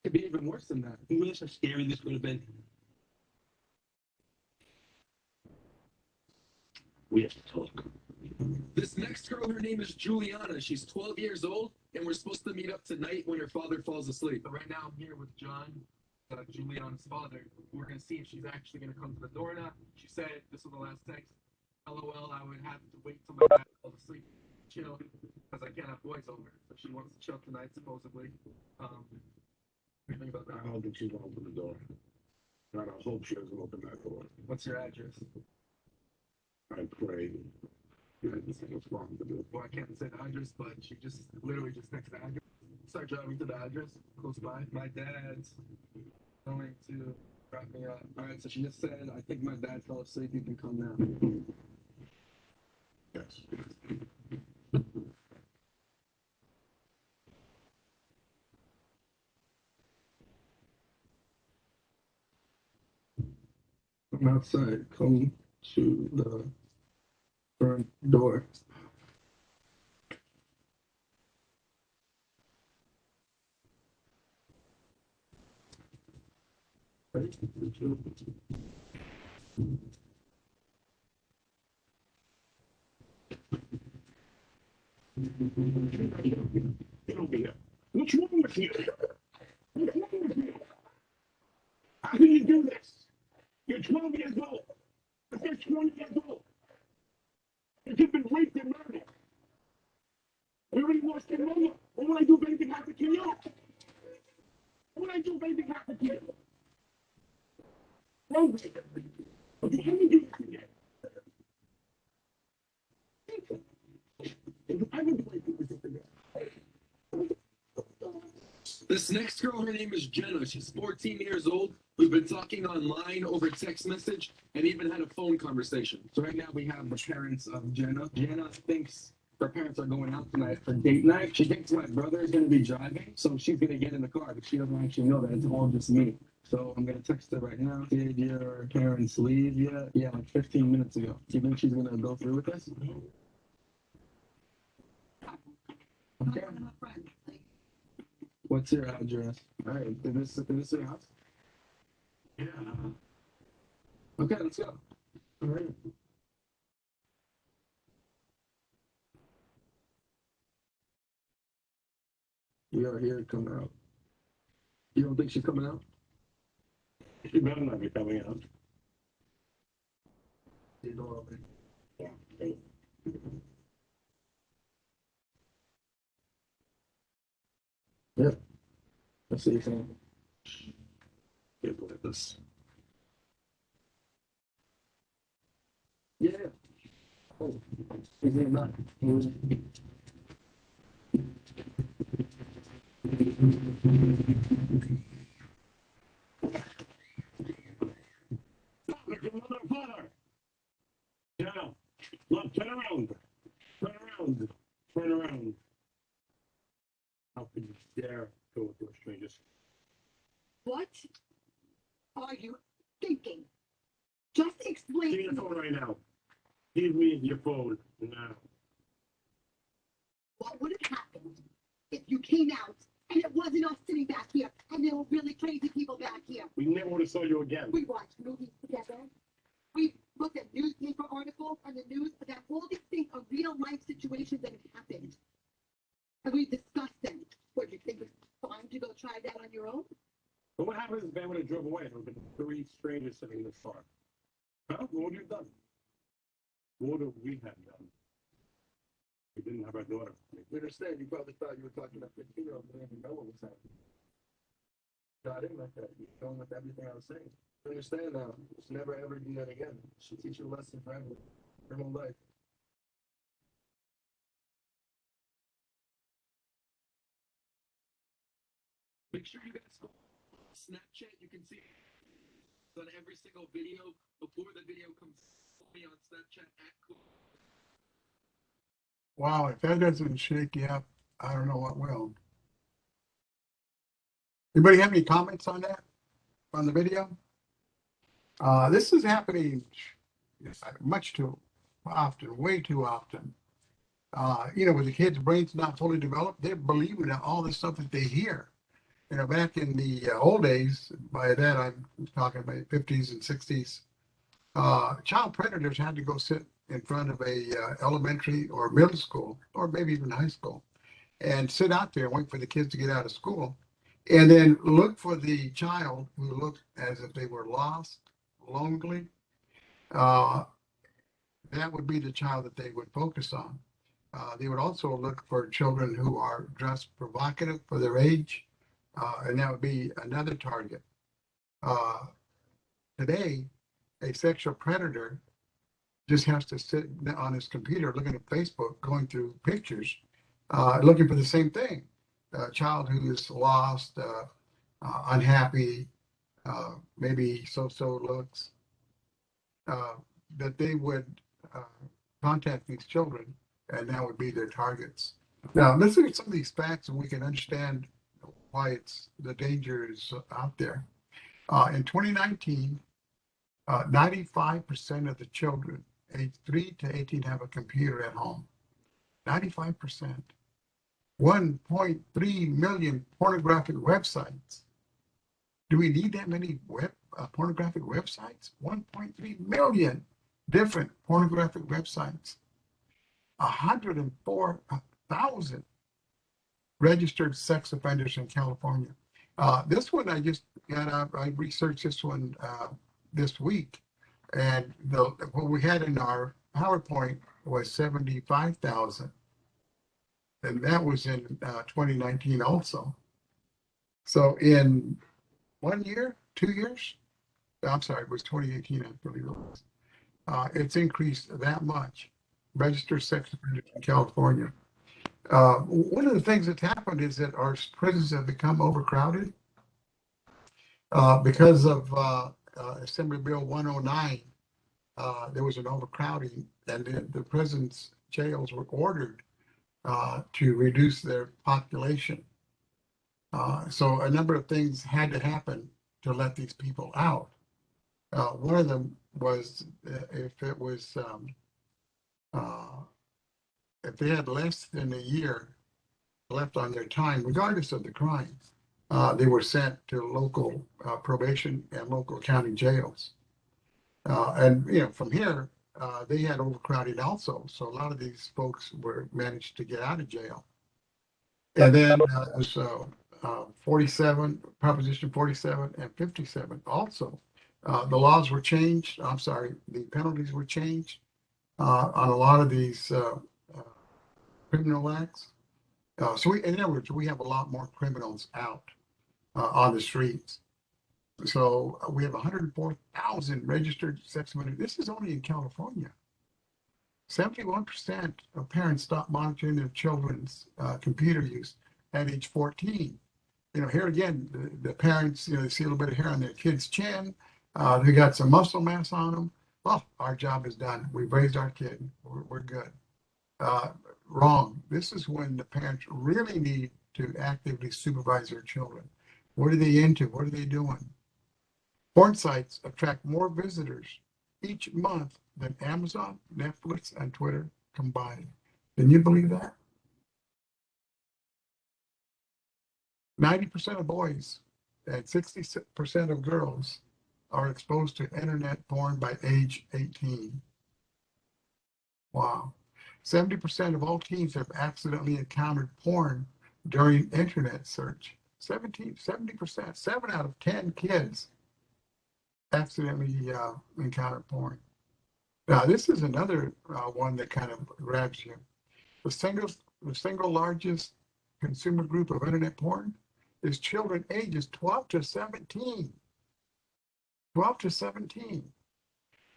could be even worse than that. Imagine how scary this would have been. We have to talk. This next girl, her name is Juliana. She's 12 years old, and we're supposed to meet up tonight when her father falls asleep. But right now, I'm here with John, Juliana's father. We're going to see if she's actually going to come to the door or not. She said, this was the last text, LOL, I would have to wait till my dad falls asleep, chill, because because I can't have boys over. So she wants to chill tonight, supposedly. What do you think about that? I don't think she's gonna open the door. And I hope she doesn't open that door. What's your address? I pray. What's wrong to do? Well, I can't say the address, but she just literally just next to the address. Start driving to the address close by. My dad's going to drop me off. All right, so she just said, I think my dad fell asleep. You can come now. Yes. I'm outside. Come to the front door. Get over here. What's wrong with you? What's wrong with you? How can you do this? You're 12 years old. You're 20 years old. You've been raped and murdered. You already lost your mother. What would I do if anything happened to you? What would I do if anything happened to you? No, you haven't do this again. I would do anything with this again. This next girl, her name is Jenna. She's 14 years old. We've been talking online over text message and even had a phone conversation. So right now we have the parents of Jenna. Jenna thinks her parents are going out tonight for date night. She thinks my brother is going to be driving, so she's going to get in the car, but she doesn't actually know that it's all just me. So I'm going to text her right now. Did your parents leave yet? Yeah, like 15 minutes ago. Do you think she's going to go through with this? Okay. What's your address? All right, is this your house? Yeah. Okay, let's go. All right. We are here coming out. You don't think she's coming out? She better not be coming out. The door open. Yeah, please. Yep. Let's see if I Can't believe this. Yeah. Oh, is it not? Look at mother and father. Jenna, look, turn around. Turn around. Turn around. How could you dare go with those strangers? What are you thinking? Just explain. Give me your phone right now. Give me your phone now. What would have happened if you came out and it wasn't us sitting back here and there were really crazy people back here? We never would have saw you again. We watched movies together. We looked at newspaper articles on the news that all these things are real life situations that have happened. And we discussed them. What, do you think it's fine to go try that on your own? But what happens if Ben would have drove away? There would have been 3 strangers sitting in the car. Huh? What would you have done? What would we have done? We didn't have our daughter. We understand. You probably thought you were talking to a 15-year-old, but didn't know what was happening. No, I didn't like that. You don't with everything I was saying. You understand now. Just never ever do that again. She'll teach you a lesson forever. Her whole life. Make sure you guys go on Snapchat. You can see on every single video. Before the video comes me on Snapchat at Wow, if that doesn't shake you up, I don't know what will. Anybody have any comments on that? On the video? This is happening much too often, way too often. With the kids' brains not fully developed, they're believing all the stuff that they hear. Back in the old days, by that I'm talking about 50s and 60s, child predators had to go sit in front of a elementary or middle school, or maybe even high school, and sit out there and wait for the kids to get out of school, and then look for the child who looked as if they were lost, lonely. That would be the child that they would focus on. They would also look for children who are dressed provocative for their age, and that would be another target. Today, a sexual predator just has to sit on his computer looking at Facebook, going through pictures, looking for the same thing. A child who is lost, unhappy, maybe so-so looks, that they would contact these children, and that would be their targets. Now, let's look at some of these facts and we can understand why the danger is out there. In 2019, 95% of the children aged 3 to 18 have a computer at home. 95%. 1.3 million pornographic websites. Do we need that many pornographic websites? 1.3 million different pornographic websites. 104,000 registered sex offenders in California. This one I just got out, I researched this one this week, and what we had in our PowerPoint was 75,000. And that was in 2019 also. So in 1 year, 2 years, I'm sorry, it was 2018, I believe it was. It's increased that much. Registered sex offenders in California. One of the things that's happened is that our prisons have become overcrowded because of Assembly Bill 109. There was an overcrowding, and the prisons, jails were ordered to reduce their population. So a number of things had to happen to let these people out. One of them was if it was if they had less than a year left on their time, regardless of the crime, they were sent to local probation and local county jails. And from here, they had overcrowding also. So a lot of these folks were managed to get out of jail. And then Proposition 47 and 57 also. The laws were changed. I'm sorry, the penalties were changed on a lot of these criminal acts. So in other words, we have a lot more criminals out on the streets. So we have 104,000 registered sex offenders. This is only in California. 71% of parents stop monitoring their children's computer use at age 14. Here again, the parents, they see a little bit of hair on their kid's chin. They got some muscle mass on them. Well, our job is done. We've raised our kid. We're good. Wrong. This is when the parents really need to actively supervise their children. What are they into? What are they doing? Porn sites attract more visitors each month than Amazon, Netflix, and Twitter combined. Can you believe that? 90% of boys and 60% of girls are exposed to internet porn by age 18. Wow. 70% of all teens have accidentally encountered porn during internet search. 70%, 7 out of 10 kids accidentally encountered porn. Now, this is another one that kind of grabs you. The single largest consumer group of internet porn is children ages 12 to 17. 12 to 17.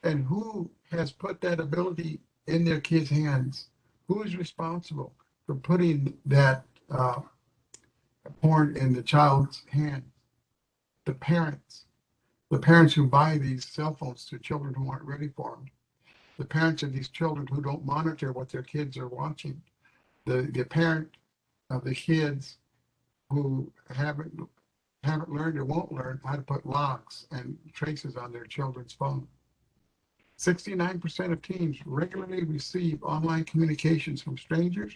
And who has put that ability in their kids' hands? Who is responsible for putting that porn in the child's hands? The parents. The parents who buy these cell phones to children who aren't ready for them. The parents of these children who don't monitor what their kids are watching. The parent of the kids who haven't learned or won't learn how to put locks and traces on their children's phone. 69% of teens regularly receive online communications from strangers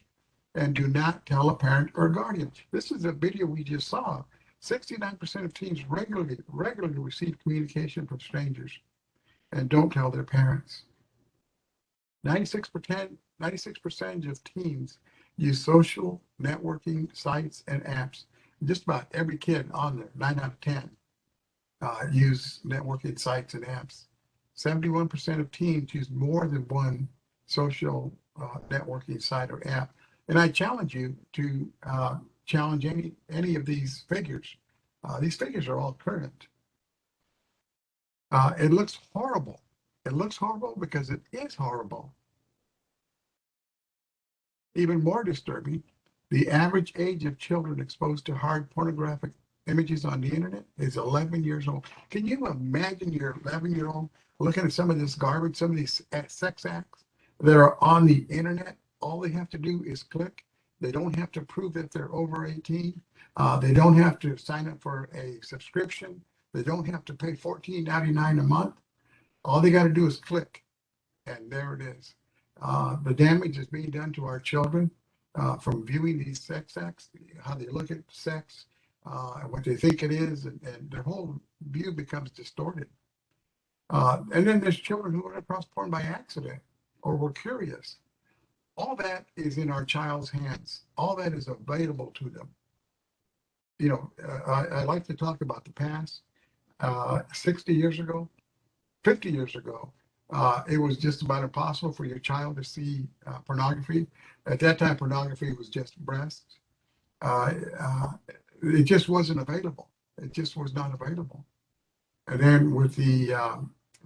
and do not tell a parent or guardian. This is a video we just saw. 69% of teens regularly receive communication from strangers and don't tell their parents. 96% of teens use social networking sites and apps. Just about every kid on there, 9 out of 10, use networking sites and apps. 71% of teens use more than one social networking site or app. And I challenge you to challenge any of these figures. These figures are all current. It looks horrible. It looks horrible because it is horrible. Even more disturbing, the average age of children exposed to hard pornographic images on the internet is 11 years old. Can you imagine your 11-year-old looking at some of this garbage, some of these sex acts that are on the internet? All they have to do is click. They don't have to prove that they're over 18. They don't have to sign up for a subscription. They don't have to pay $14.99 a month. All they got to do is click, and there it is. The damage is being done to our children from viewing these sex acts, how they look at sex, what they think it is, and their whole view becomes distorted. And then there's children who run across porn by accident or were curious. All that is in our child's hands. All that is available to them. You know, I like to talk about the past. 60 years ago, 50 years ago, it was just about impossible for your child to see pornography. At that time, pornography was just breasts. It just wasn't available. It just was not available. And then with the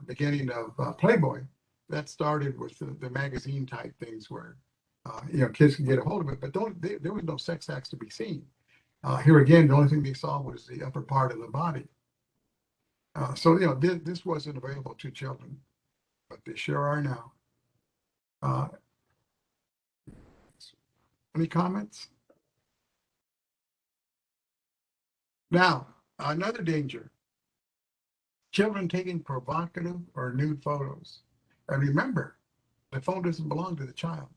beginning of Playboy, that started with the magazine type things where, you know, kids can get a hold of it, but there was no sex acts to be seen. Here again, the only thing they saw was the upper part of the body. So, you know, this wasn't available to children, but they sure are now. Any comments? Now, another danger, children taking provocative or nude photos. And remember, the phone doesn't belong to the child.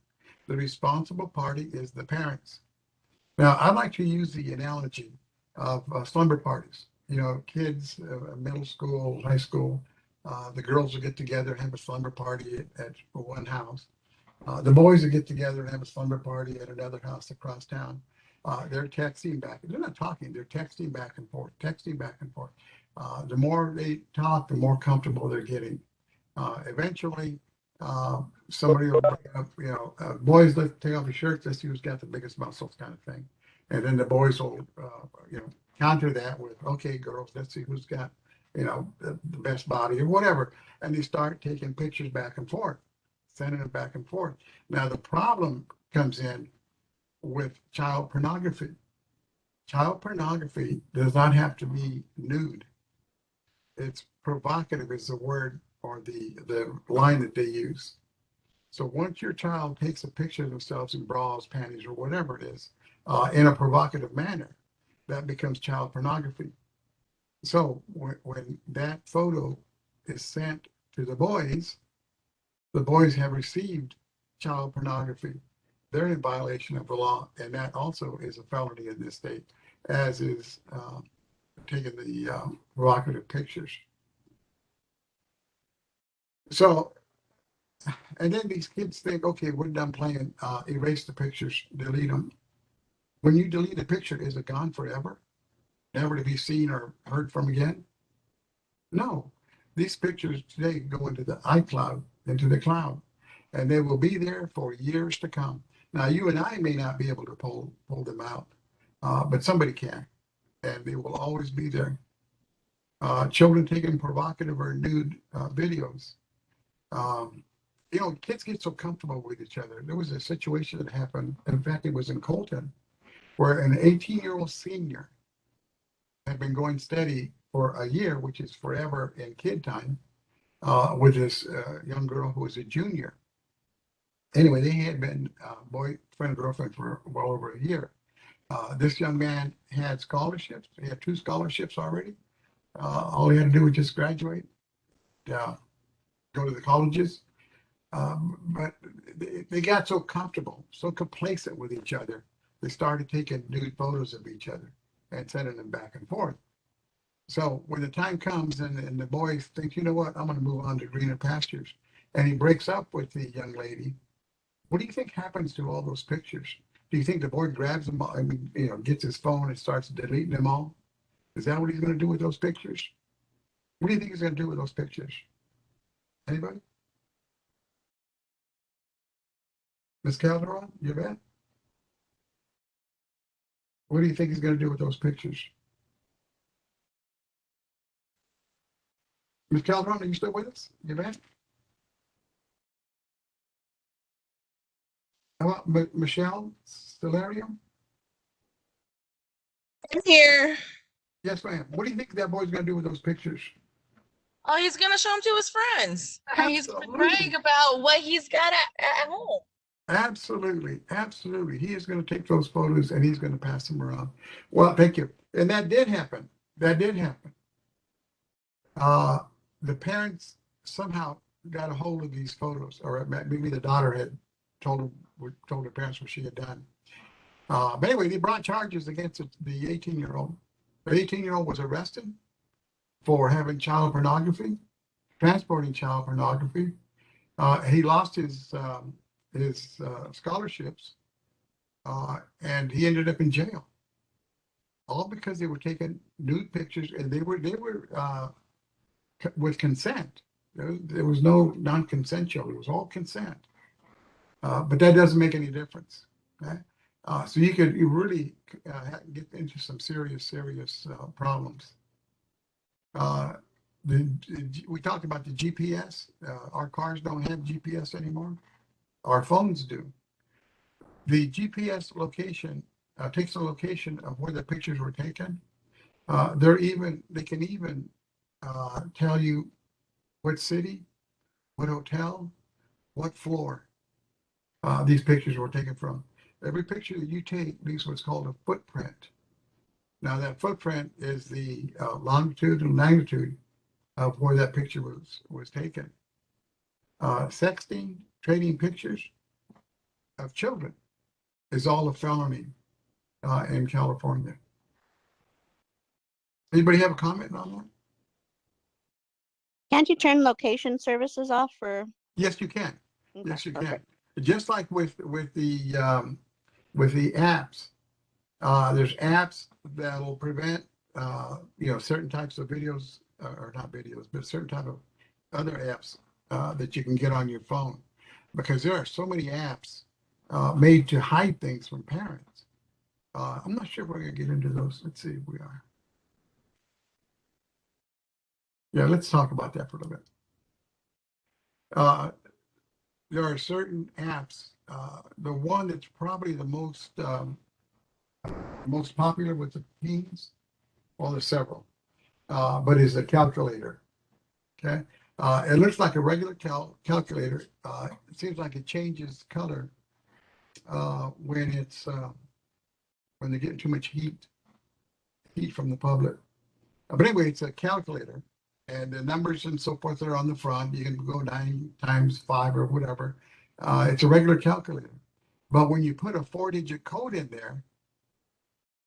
The responsible party is the parents. Now, I like to use the analogy of slumber parties. You know, kids, middle school, high school, the girls will get together and have a slumber party at one house. The boys will get together and have a slumber party at another house across town. They're texting back. They're not talking. They're texting back and forth, texting back and forth. The more they talk, the more comfortable they're getting. Eventually, somebody will bring up, you know, boys, let's take off your shirts. Let's see who's got the biggest muscles, kind of thing. And then the boys will, you know, counter that with, okay, girls, let's see who's got, you know, the best body or whatever. And they start taking pictures back and forth, sending them back and forth. Now, the problem comes in with child pornography. Child pornography does not have to be nude. It's provocative is the word or the line that they use. So once your child takes a picture of themselves in bras, panties, or whatever it is, in a provocative manner, that becomes child pornography. So when that photo is sent to the boys have received child pornography. They're in violation of the law, and that also is a felony in this state, as is taking the provocative pictures. So, and then these kids think, okay, we're done playing, erase the pictures, delete them. When you delete a picture, is it gone forever? Never to be seen or heard from again? No. These pictures today go into the iCloud, into the cloud, and they will be there for years to come. Now, you and I may not be able to pull them out, but somebody can, and they will always be there. Children taking provocative or nude videos. You know, kids get so comfortable with each other. There was a situation that happened, in fact, it was in Colton, where an 18-year-old senior had been going steady for a year, which is forever in kid time, with this young girl who was a junior. Anyway, they had been boyfriend and girlfriend for well over a year. This young man had scholarships. He had 2 scholarships already. All he had to do was just graduate, go to the colleges. But they got so comfortable, so complacent with each other, they started taking nude photos of each other and sending them back and forth. So when the time comes and the boy thinks, you know what, I'm going to move on to greener pastures, and he breaks up with the young lady, what do you think happens to all those pictures? Do you think the boy grabs them all, I mean, you know, gets his phone and starts deleting them all? Is that what he's going to do with those pictures? What do you think he's going to do with those pictures? Anybody? Ms. Calderon, you bet. What do you think he's going to do with those pictures? Ms. Calderon, are you still with us? You bet. How about Michelle Stellario? I'm here. Yes, ma'am. What do you think that boy's going to do with those pictures? Oh, he's gonna show them to his friends. And he's gonna Absolutely. brag about what he's got at home. Absolutely. Absolutely. He is going to take those photos and he's going to pass them around. Well, thank you. And that did happen. That did happen. The parents somehow got a hold of these photos, or maybe the daughter had told the parents what she had done. But anyway, they brought charges against the 18-year-old. The 18-year-old was arrested for having child pornography, transporting child pornography. He lost his scholarships, and he ended up in jail. All because they were taking nude pictures, and they were with consent. There was no non-consensual. It was all consent. But that doesn't make any difference. Okay? So you really get into some serious problems. We talked about the GPS. Our cars don't have GPS anymore. Our phones do. The GPS location takes the location of where the pictures were taken. They can even tell you what city, what hotel, what floor these pictures were taken from. Every picture that you take leaves what's called a footprint. Now that footprint is the longitude and magnitude of where that picture was taken. Sexting, trading pictures of children is all a felony in California. Anybody have a comment on that? Can't you turn location services off for? Yes, you can. Okay, Yes, you perfect. can. Just like with the apps, there's apps that will prevent certain types of videos, or not videos, but certain type of other apps that you can get on your phone, because there are so many apps made to hide things from parents. I'm not sure if we're going to get into those. Let's see if we are. Yeah, let's talk about that for a little bit. There are certain apps. The one that's probably the most popular with the teens, well, there's several, but is a calculator. Okay, it looks like a regular calculator. It seems like it changes color when they get too much heat from the public. But anyway, it's a calculator, and the numbers and so forth are on the front. You can go 9 times 5 or whatever. It's a regular calculator. But when you put a 4-digit code in there,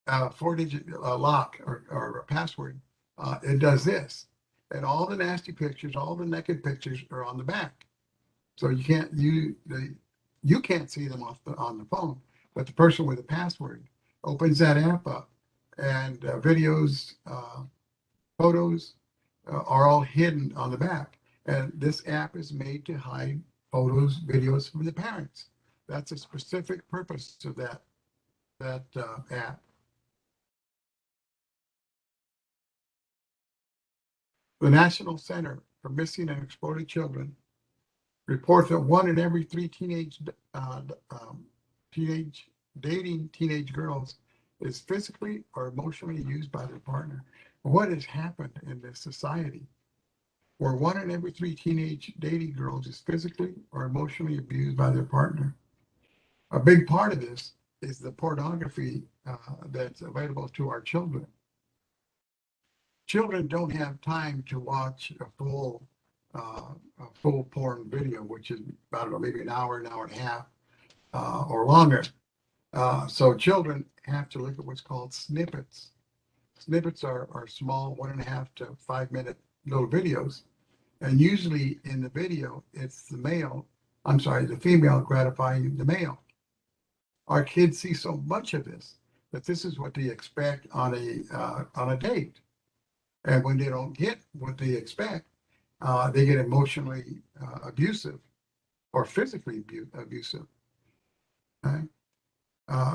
4-digit lock or a password, it does this. And all the nasty pictures, all the naked pictures are on the back. So you can't see them on the phone, but the person with the password opens that app up, and videos, photos are all hidden on the back. And this app is made to hide photos, videos from the parents. That's a specific purpose to that app. The National Center for Missing and Exploited Children reports that 1 in every 3 teenage dating teenage girls is physically or emotionally used by their partner. What has happened in this society where 1 in every 3 teenage dating girls is physically or emotionally abused by their partner? A big part of this is the pornography that's available to our children. Children don't have time to watch a full porn video, which is, I don't know, maybe an hour and a half, or longer. So children have to look at what's called snippets. Snippets are small 1.5 to 5 minute little videos. And usually in the video, it's the female gratifying the male. Our kids see so much of this that this is what they expect on a date. And when they don't get what they expect, they get emotionally abusive or physically abusive. Okay?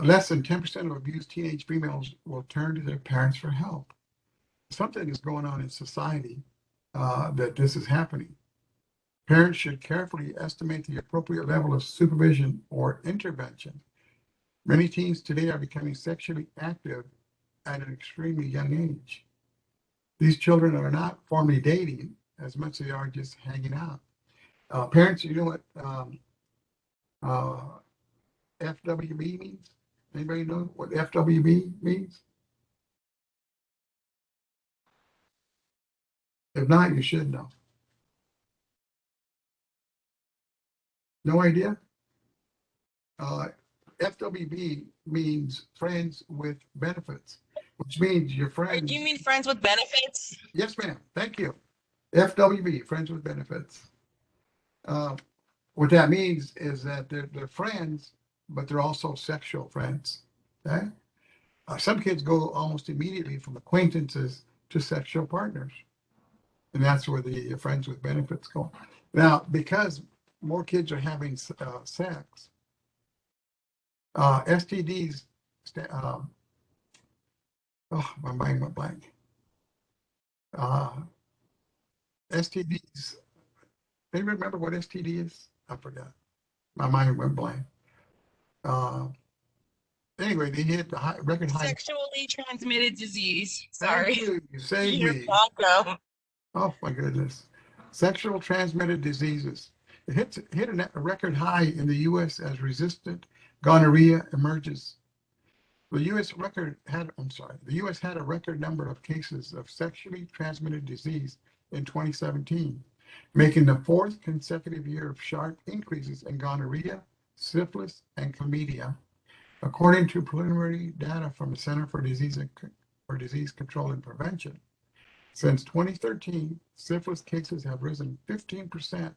Less than 10% of abused teenage females will turn to their parents for help. Something is going on in society that this is happening. Parents should carefully estimate the appropriate level of supervision or intervention. Many teens today are becoming sexually active at an extremely young age. These children are not formally dating as much as they are just hanging out. Parents, you know what FWB means? Anybody know what FWB means? If not, you should know. No idea? FWB means friends with benefits, which means your friends. Do you mean friends with benefits? Yes, ma'am. Thank you. FWB, friends with benefits. What that means is that they're friends, but they're also sexual friends. Okay? Some kids go almost immediately from acquaintances to sexual partners. And that's where the friends with benefits go. Now, because more kids are having sex, STDs, my mind went blank. STDs, anybody remember what STD is? I forgot. My mind went blank. Anyway, they hit the record high. Sexually transmitted disease. Thank Sorry. you. You saved You're me. welcome. Oh my goodness. Sexual transmitted diseases. It hit a record high in the U.S. as resistant gonorrhea emerges. The U.S. had a record number of cases of sexually transmitted disease in 2017, making the fourth consecutive year of sharp increases in gonorrhea, syphilis, and chlamydia. According to preliminary data from the Center for Disease Control and Prevention, since 2013, syphilis cases have risen 15%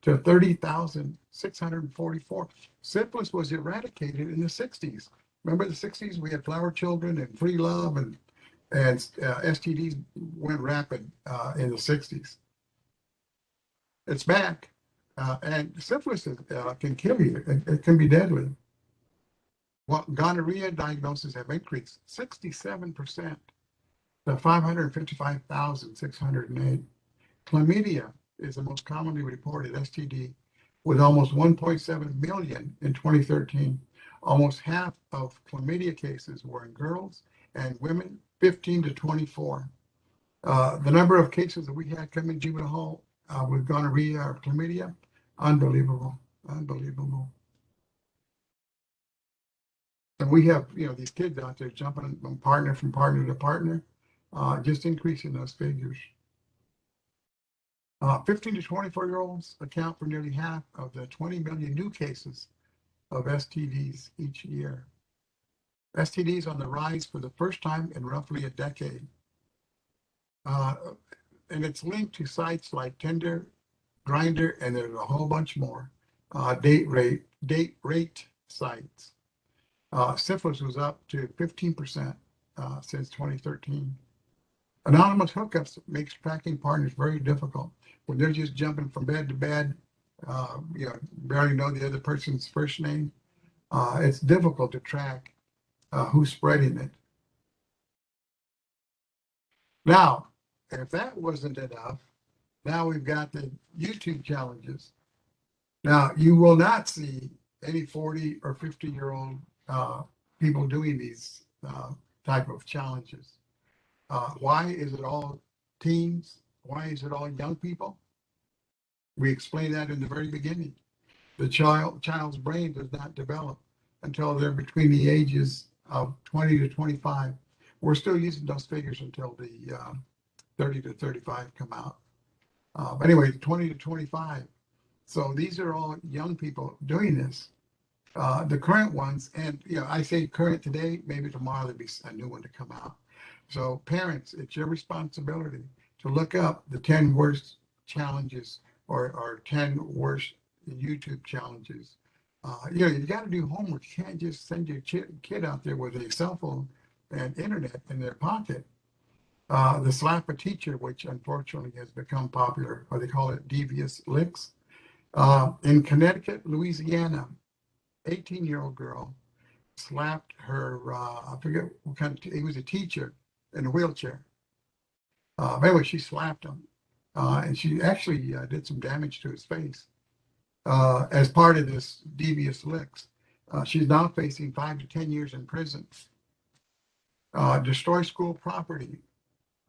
to 30,644. Syphilis was eradicated in the 60s. Remember the 60s? We had flower children and free love, and STDs went rapid in the 60s. It's back, and syphilis can kill you. It can be deadly. Well, gonorrhea diagnoses have increased 67% to 555,608. Chlamydia is the most commonly reported STD, with almost 1.7 million in 2013. Almost half of chlamydia cases were in girls and women 15 to 24. The number of cases that we had come in juvenile hall with gonorrhea or chlamydia, unbelievable, unbelievable. And we have, these kids out there jumping from partner to partner, just increasing those figures. 15 to 24-year-olds account for nearly half of the 20 million new cases of STDs each year. STDs on the rise for the first time in roughly a decade. And it's linked to sites like Tinder, Grindr, and there's a whole bunch more date rate sites. Syphilis was up to 15% since 2013. Anonymous hookups makes tracking partners very difficult. When they're just jumping from bed to bed, barely know the other person's first name, it's difficult to track who's spreading it. Now, if that wasn't enough, now we've got the YouTube challenges. Now, you will not see any 40 or 50-year-old people doing these type of challenges. Why is it all teens? Why is it all young people? We explained that in the very beginning. The child's brain does not develop until they're between the ages of 20 to 25. We're still using those figures until the 30 to 35 come out. But anyway, 20 to 25. So these are all young people doing this. The current ones, and I say current today, maybe tomorrow there'll be a new one to come out. So parents, it's your responsibility to look up the 10 worst challenges or 10 worst YouTube challenges. You got to do homework. You can't just send your kid out there with a cell phone and internet in their pocket. The slap a teacher, which unfortunately has become popular, or they call it devious licks. In Connecticut, Louisiana, 18-year-old girl slapped her, I forget what kind of, he was a teacher in a wheelchair. Anyway, she slapped him. And she actually did some damage to his face as part of this devious licks. She's now facing 5 to 10 years in prison. Destroy school property.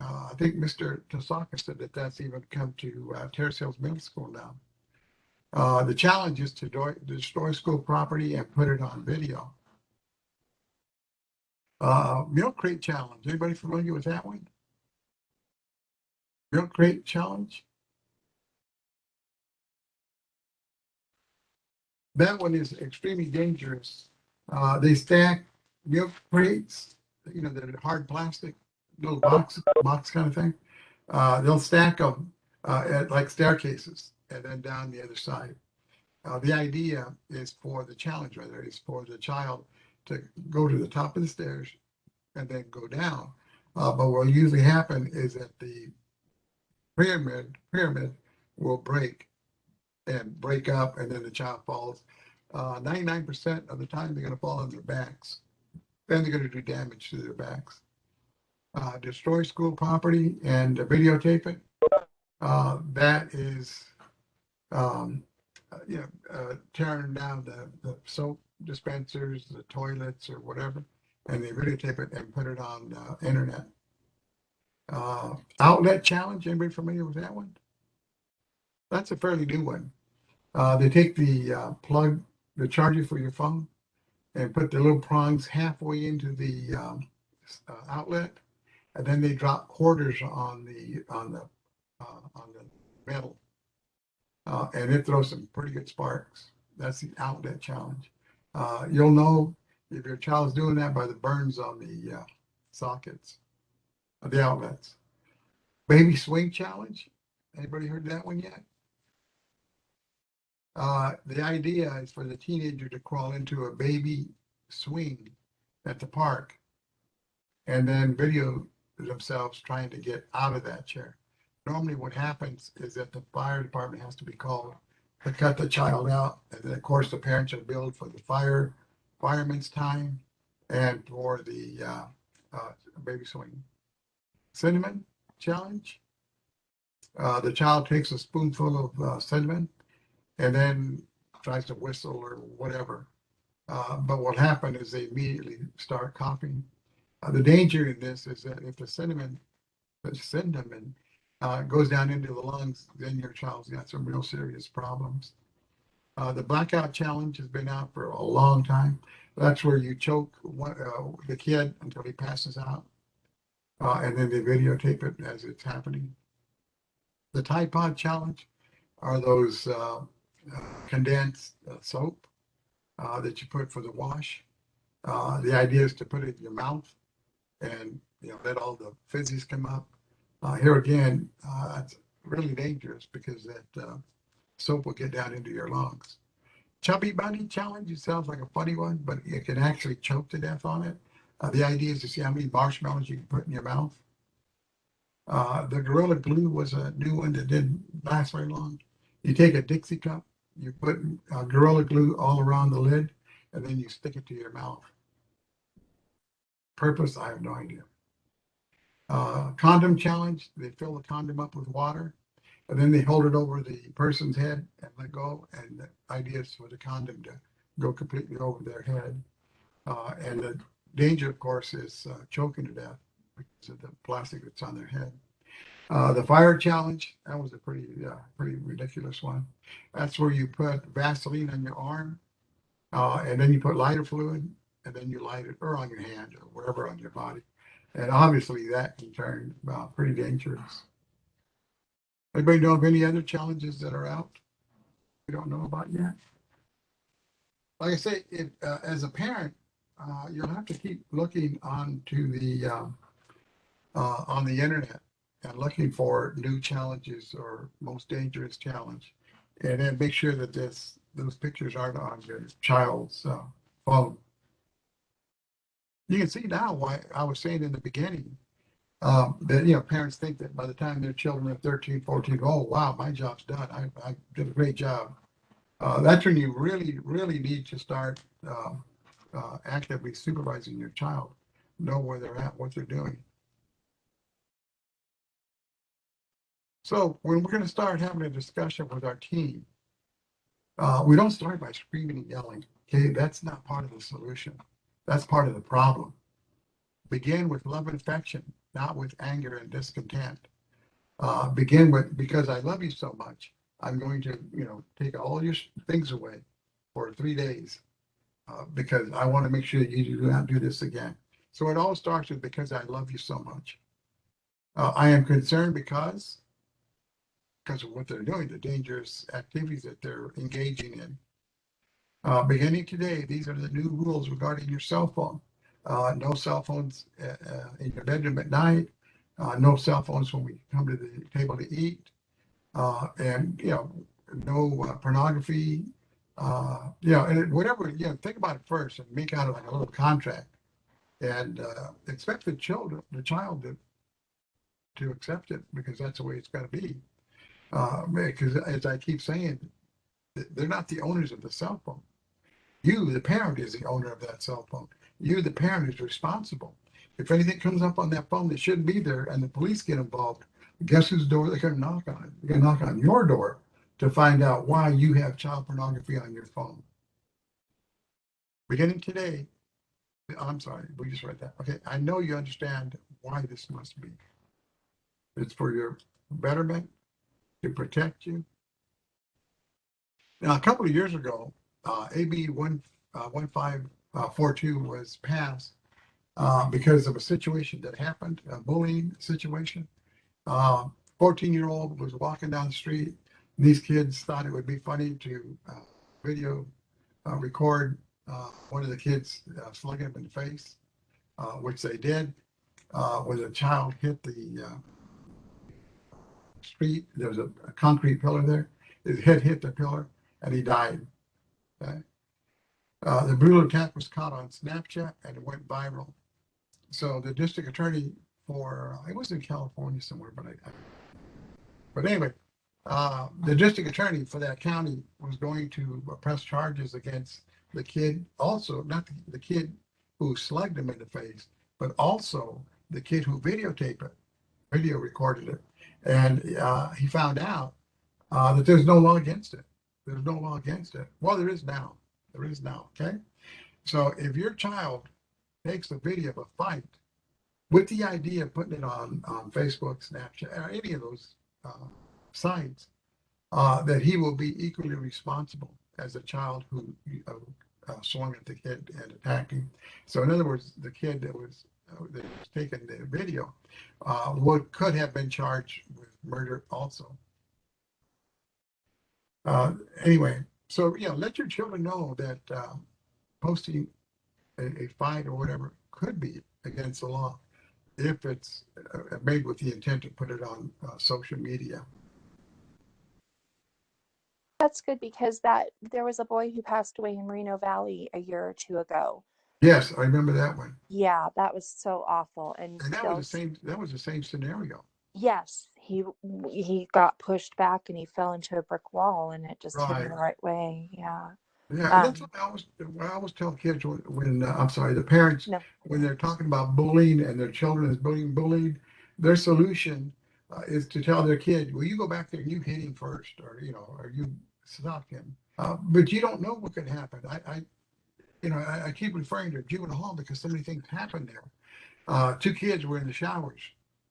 I think Mr. Tasaka said that that's even come to Terrace Hills Middle School now. The challenge is to destroy school property and put it on video. Milk crate challenge. Anybody familiar with that one? Milk crate challenge. That one is extremely dangerous. They stack milk crates, you know, that are hard plastic, little box kind of thing. They'll stack them at like staircases and then down the other side. The idea is for the challenge, rather, is for the child to go to the top of the stairs and then go down. But what will usually happen is that the pyramid will break and break up, and then the child falls. 99% of the time, they're going to fall on their backs. Then they're going to do damage to their backs. Destroy school property and videotape it. That is, tearing down the soap dispensers, the toilets, or whatever, and they videotape it and put it on the internet. Outlet challenge. Anybody familiar with that one? That's a fairly new one. They take the plug, the charger for your phone, and put the little prongs halfway into the outlet, and then they drop quarters on the metal, and it throws some pretty good sparks. That's the outlet challenge. You'll know if your child's doing that by the burns on the sockets of the outlets. Baby swing challenge. Anybody heard that one yet? The idea is for the teenager to crawl into a baby swing at the park and then video themselves trying to get out of that chair. Normally what happens is that the fire department has to be called to cut the child out. And then of course the parents are billed for the fireman's time and for the baby swing. Cinnamon challenge. The child takes a spoonful of cinnamon and then tries to whistle or whatever. But what happened is they immediately start coughing. The danger in this is that if the cinnamon goes down into the lungs, then your child's got some real serious problems. The blackout challenge has been out for a long time. That's where you choke the kid until he passes out, and then they videotape it as it's happening. The Tide Pod challenge are those condensed soap that you put for the wash. The idea is to put it in your mouth and let all the fizzies come up. Here again, it's really dangerous because that soap will get down into your lungs. Chubby Bunny challenge, it sounds like a funny one, but you can actually choke to death on it. The idea is to see how many marshmallows you can put in your mouth. The Gorilla Glue was a new one that didn't last very long. You take a Dixie cup, you put Gorilla Glue all around the lid, and then you stick it to your mouth. Purpose, I have no idea. Condom challenge, they fill the condom up with water, and then they hold it over the person's head and let go, and the idea is for the condom to go completely over their head. And the danger, of course, is choking to death because of the plastic that's on their head. The fire challenge, that was a pretty ridiculous one. That's where you put Vaseline on your arm, and then you put lighter fluid, and then you light it, or on your hand, or wherever on your body. And obviously that can turn pretty dangerous. Anybody know of any other challenges that are out we don't know about yet? Like I say, as a parent, you'll have to keep looking onto the on the internet and looking for new challenges or most dangerous challenge, and then make sure that those pictures aren't on your child's phone. You can see now why I was saying in the beginning that parents think that by the time their children are 13, 14, oh wow, my job's done. I did a great job. That's when you really, really need to start actively supervising your child, know where they're at, what they're doing. So when we're going to start having a discussion with our team, we don't start by screaming and yelling. Okay, that's not part of the solution. That's part of the problem. Begin with love and affection, not with anger and discontent. Begin with, because I love you so much, I'm going to, take all your things away for 3 days because I want to make sure that you do not do this again. So it all starts with because I love you so much. I am concerned because of what they're doing, the dangerous activities that they're engaging in. Beginning today, these are the new rules regarding your cell phone. No cell phones in your bedroom at night. No cell phones when we come to the table to eat. And, no pornography. And whatever, think about it first and make out like a little contract. And expect the child to accept it because that's the way it's got to be. Because as I keep saying, they're not the owners of the cell phone. You, the parent, is the owner of that cell phone. You, the parent, is responsible. If anything comes up on that phone that shouldn't be there and the police get involved, guess whose door they're going to knock on? They're going to knock on your door to find out why you have child pornography on your phone. Beginning today, I'm sorry, we just read that. Okay, I know you understand why this must be. It's for your betterment, to protect you. Now, a couple of years ago, AB 1542 was passed because of a situation that happened, a bullying situation. 14-year-old was walking down the street. These kids thought it would be funny to video record one of the kids slugging him in the face, which they did. When the child hit the street, there was a concrete pillar there. His head hit the pillar and he died. Okay? The brutal attack was caught on Snapchat and it went viral. So the district attorney for, it was in California somewhere, but anyway, the district attorney for that county was going to press charges against the kid, also not the kid who slugged him in the face, but also the kid who videotaped it, video recorded it. And he found out that there's no law against it. There's no law against it. Well, there is now. There is now, okay? So if your child takes a video of a fight with the idea of putting it on Facebook, Snapchat, or any of those sites, that he will be equally responsible as a child who swung at the kid and attacked him. So in other words, the kid that was taking the video could have been charged with murder also. Anyway, so let your children know that posting a fight or whatever could be against the law if it's made with the intent to put it on social media. That's good because there was a boy who passed away in Moreno Valley a year or two ago. Yes, I remember that one. Yeah, that was so awful. And that was the same scenario. Yes, he got pushed back and he fell into a brick wall and it just hit him the right way. Yeah. Yeah, that's what I always tell kids when I'm sorry, the parents, when they're talking about bullying and their children is being bullied, their solution is to tell their kid, well, you go back there and you hit him first, or you stop him. But you don't know what could happen. I keep referring to juvenile hall because so many things happened there. 2 kids were in the showers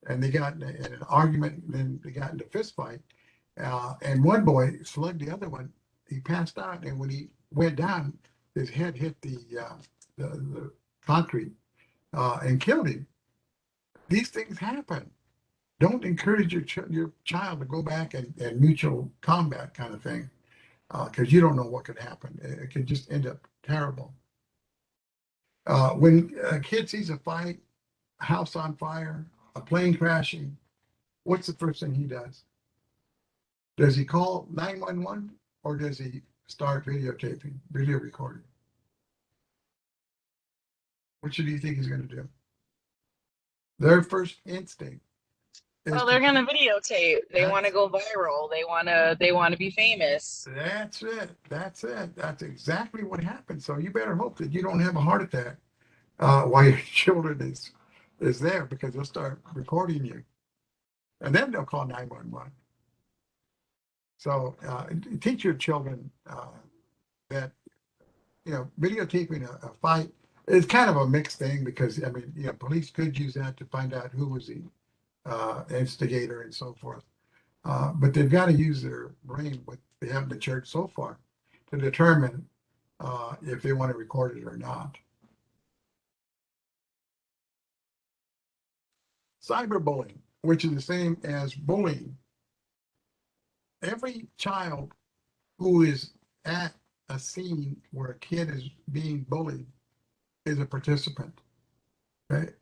and they got in an argument, and then they got into a fist fight. And one boy slugged the other one. He passed out, and when he went down, his head hit the concrete and killed him. These things happen. Don't encourage your child to go back and mutual combat kind of thing, because you don't know what could happen. It could just end up terrible. When a kid sees a fight, a house on fire, a plane crashing, what's the first thing he does? Does he call 911 or does he start videotaping, video recording? Which do you think he's going to do? Their first instinct is Well, to they're gonna videotape. They want to That's- go viral. They want to be famous. That's it. That's it. That's exactly what happened. So you better hope that you don't have a heart attack while your children is there, because they'll start recording you, and then they'll call 911. So teach your children that videotaping a fight is kind of a mixed thing, because I mean, police could use that to find out who was the instigator and so forth. But they've got to use their brain, what they have in the church so far, to determine if they want to record it or not. Cyberbullying, which is the same as bullying. Every child who is at a scene where a kid is being bullied is a participant. Okay?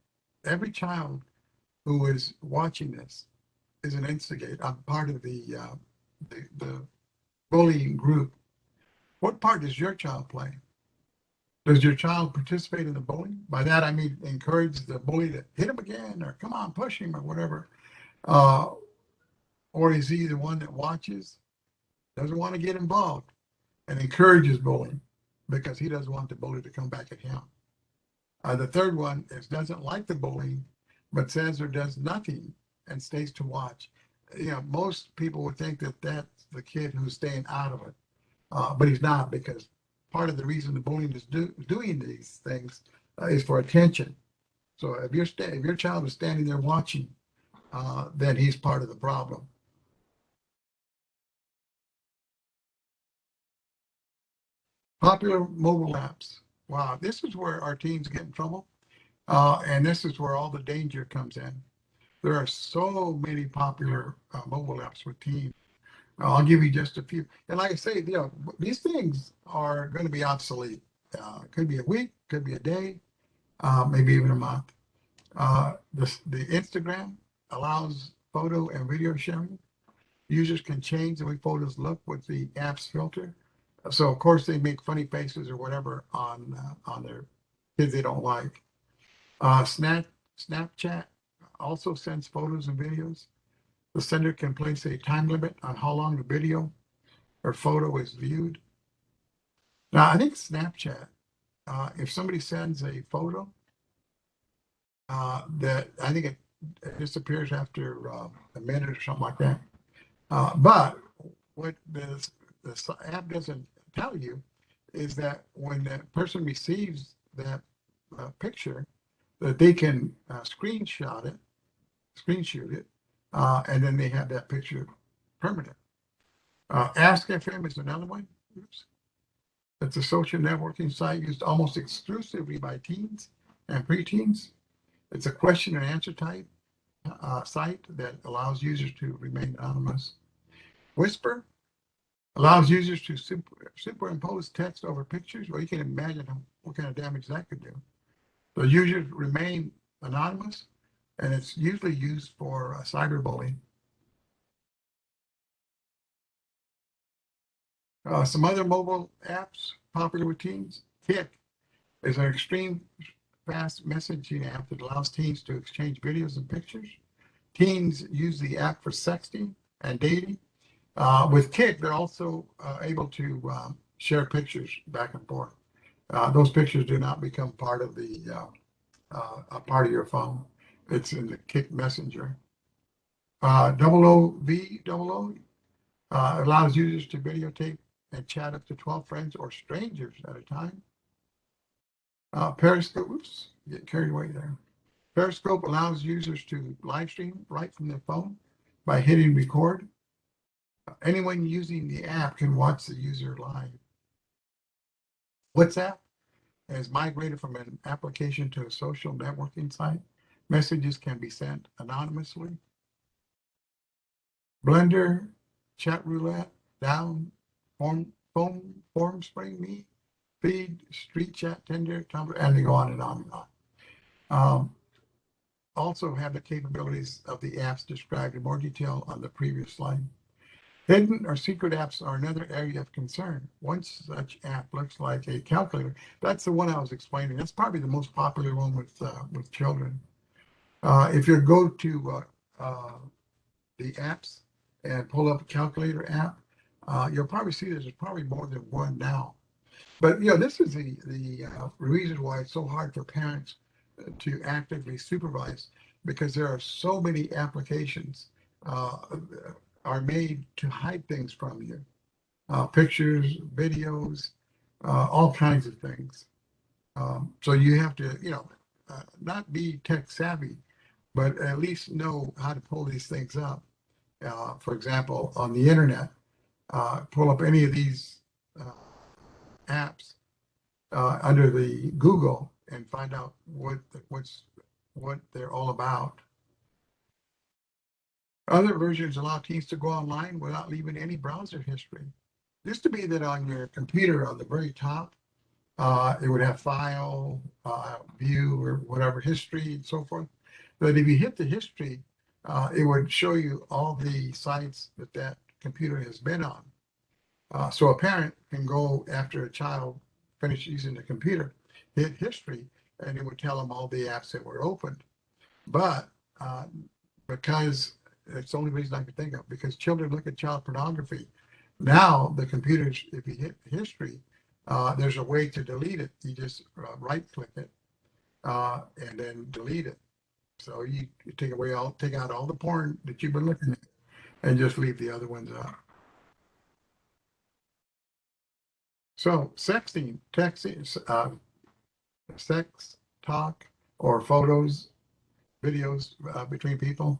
Every child who is watching this is an instigator. I'm part of the bullying group. What part does your child play? Does your child participate in the bullying? By that I mean encourage the bully to hit him again, or come on, push him, or whatever. Or is he the one that watches, doesn't want to get involved, and encourages bullying because he doesn't want the bully to come back at him? The third one is doesn't like the bullying, but says or does nothing and stays to watch. Most people would think that that's the kid who's staying out of it, but he's not, because part of the reason the bullying is doing these things is for attention. So if your child is standing there watching, then he's part of the problem. Popular mobile apps. Wow, this is where our teens get in trouble, and this is where all the danger comes in. There are so many popular mobile apps with teens. I'll give you just a few. And like I say, these things are going to be obsolete. Could be a week, could be a day, maybe even a month. The Instagram allows photo and video sharing. Users can change the way photos look with the app's filter. So of course they make funny faces or whatever on their kids they don't like. Snapchat also sends photos and videos. The sender can place a time limit on how long the video or photo is viewed. Now, I think Snapchat, if somebody sends a photo, that I think it disappears after a minute or something like that. But what the app doesn't tell you is that when that person receives that picture, that they can screenshot it, and then they have that picture permanent. Ask FM is another one. Oops. It's a social networking site used almost exclusively by teens and preteens. It's a question and answer type site that allows users to remain anonymous. Whisper allows users to superimpose text over pictures. Well, you can imagine what kind of damage that could do. So users remain anonymous, and it's usually used for cyberbullying. Some other mobile apps popular with teens. Kik is an extreme fast messaging app that allows teens to exchange videos and pictures. Teens use the app for sexting and dating. With Kik, they're also able to share pictures back and forth. Those pictures do not become part of a part of your phone. It's in the Kik Messenger. OOV allows users to videotape and chat up to 12 friends or strangers at a time. Periscope, oops, get carried away there. Periscope allows users to live stream right from their phone by hitting record. Anyone using the app can watch the user live. WhatsApp has migrated from an application to a social networking site. Messages can be sent anonymously. Blender, Chat Roulette, Down, Formspring Me, Feed, Street Chat, Tinder, Tumblr, and they go on and on and on. Also have the capabilities of the apps described in more detail on the previous slide. Hidden or secret apps are another area of concern. One such app looks like a calculator. That's the one I was explaining. That's probably the most popular one with children. If you go to the apps and pull up a calculator app, you'll probably see there's probably more than one now. But this is the reason why it's so hard for parents to actively supervise, because there are so many applications are made to hide things from you, pictures, videos, all kinds of things. So you have to, not be tech savvy, but at least know how to pull these things up. For example, on the internet, pull up any of these apps under the Google and find out what they're all about. Other versions allow teens to go online without leaving any browser history. It used to be that on your computer on the very top, it would have file, view, or whatever, history, and so forth. But if you hit the history, it would show you all the sites that computer has been on. So a parent can go after a child finished using the computer, hit history, and it would tell them all the apps that were opened. But because it's the only reason I can think of, because children look at child pornography. Now the computers, if you hit history, there's a way to delete it. You just right click it and then delete it. So you take out all the porn that you've been looking at and just leave the other ones out. So sexting, texting, sex, talk, or photos, videos between people,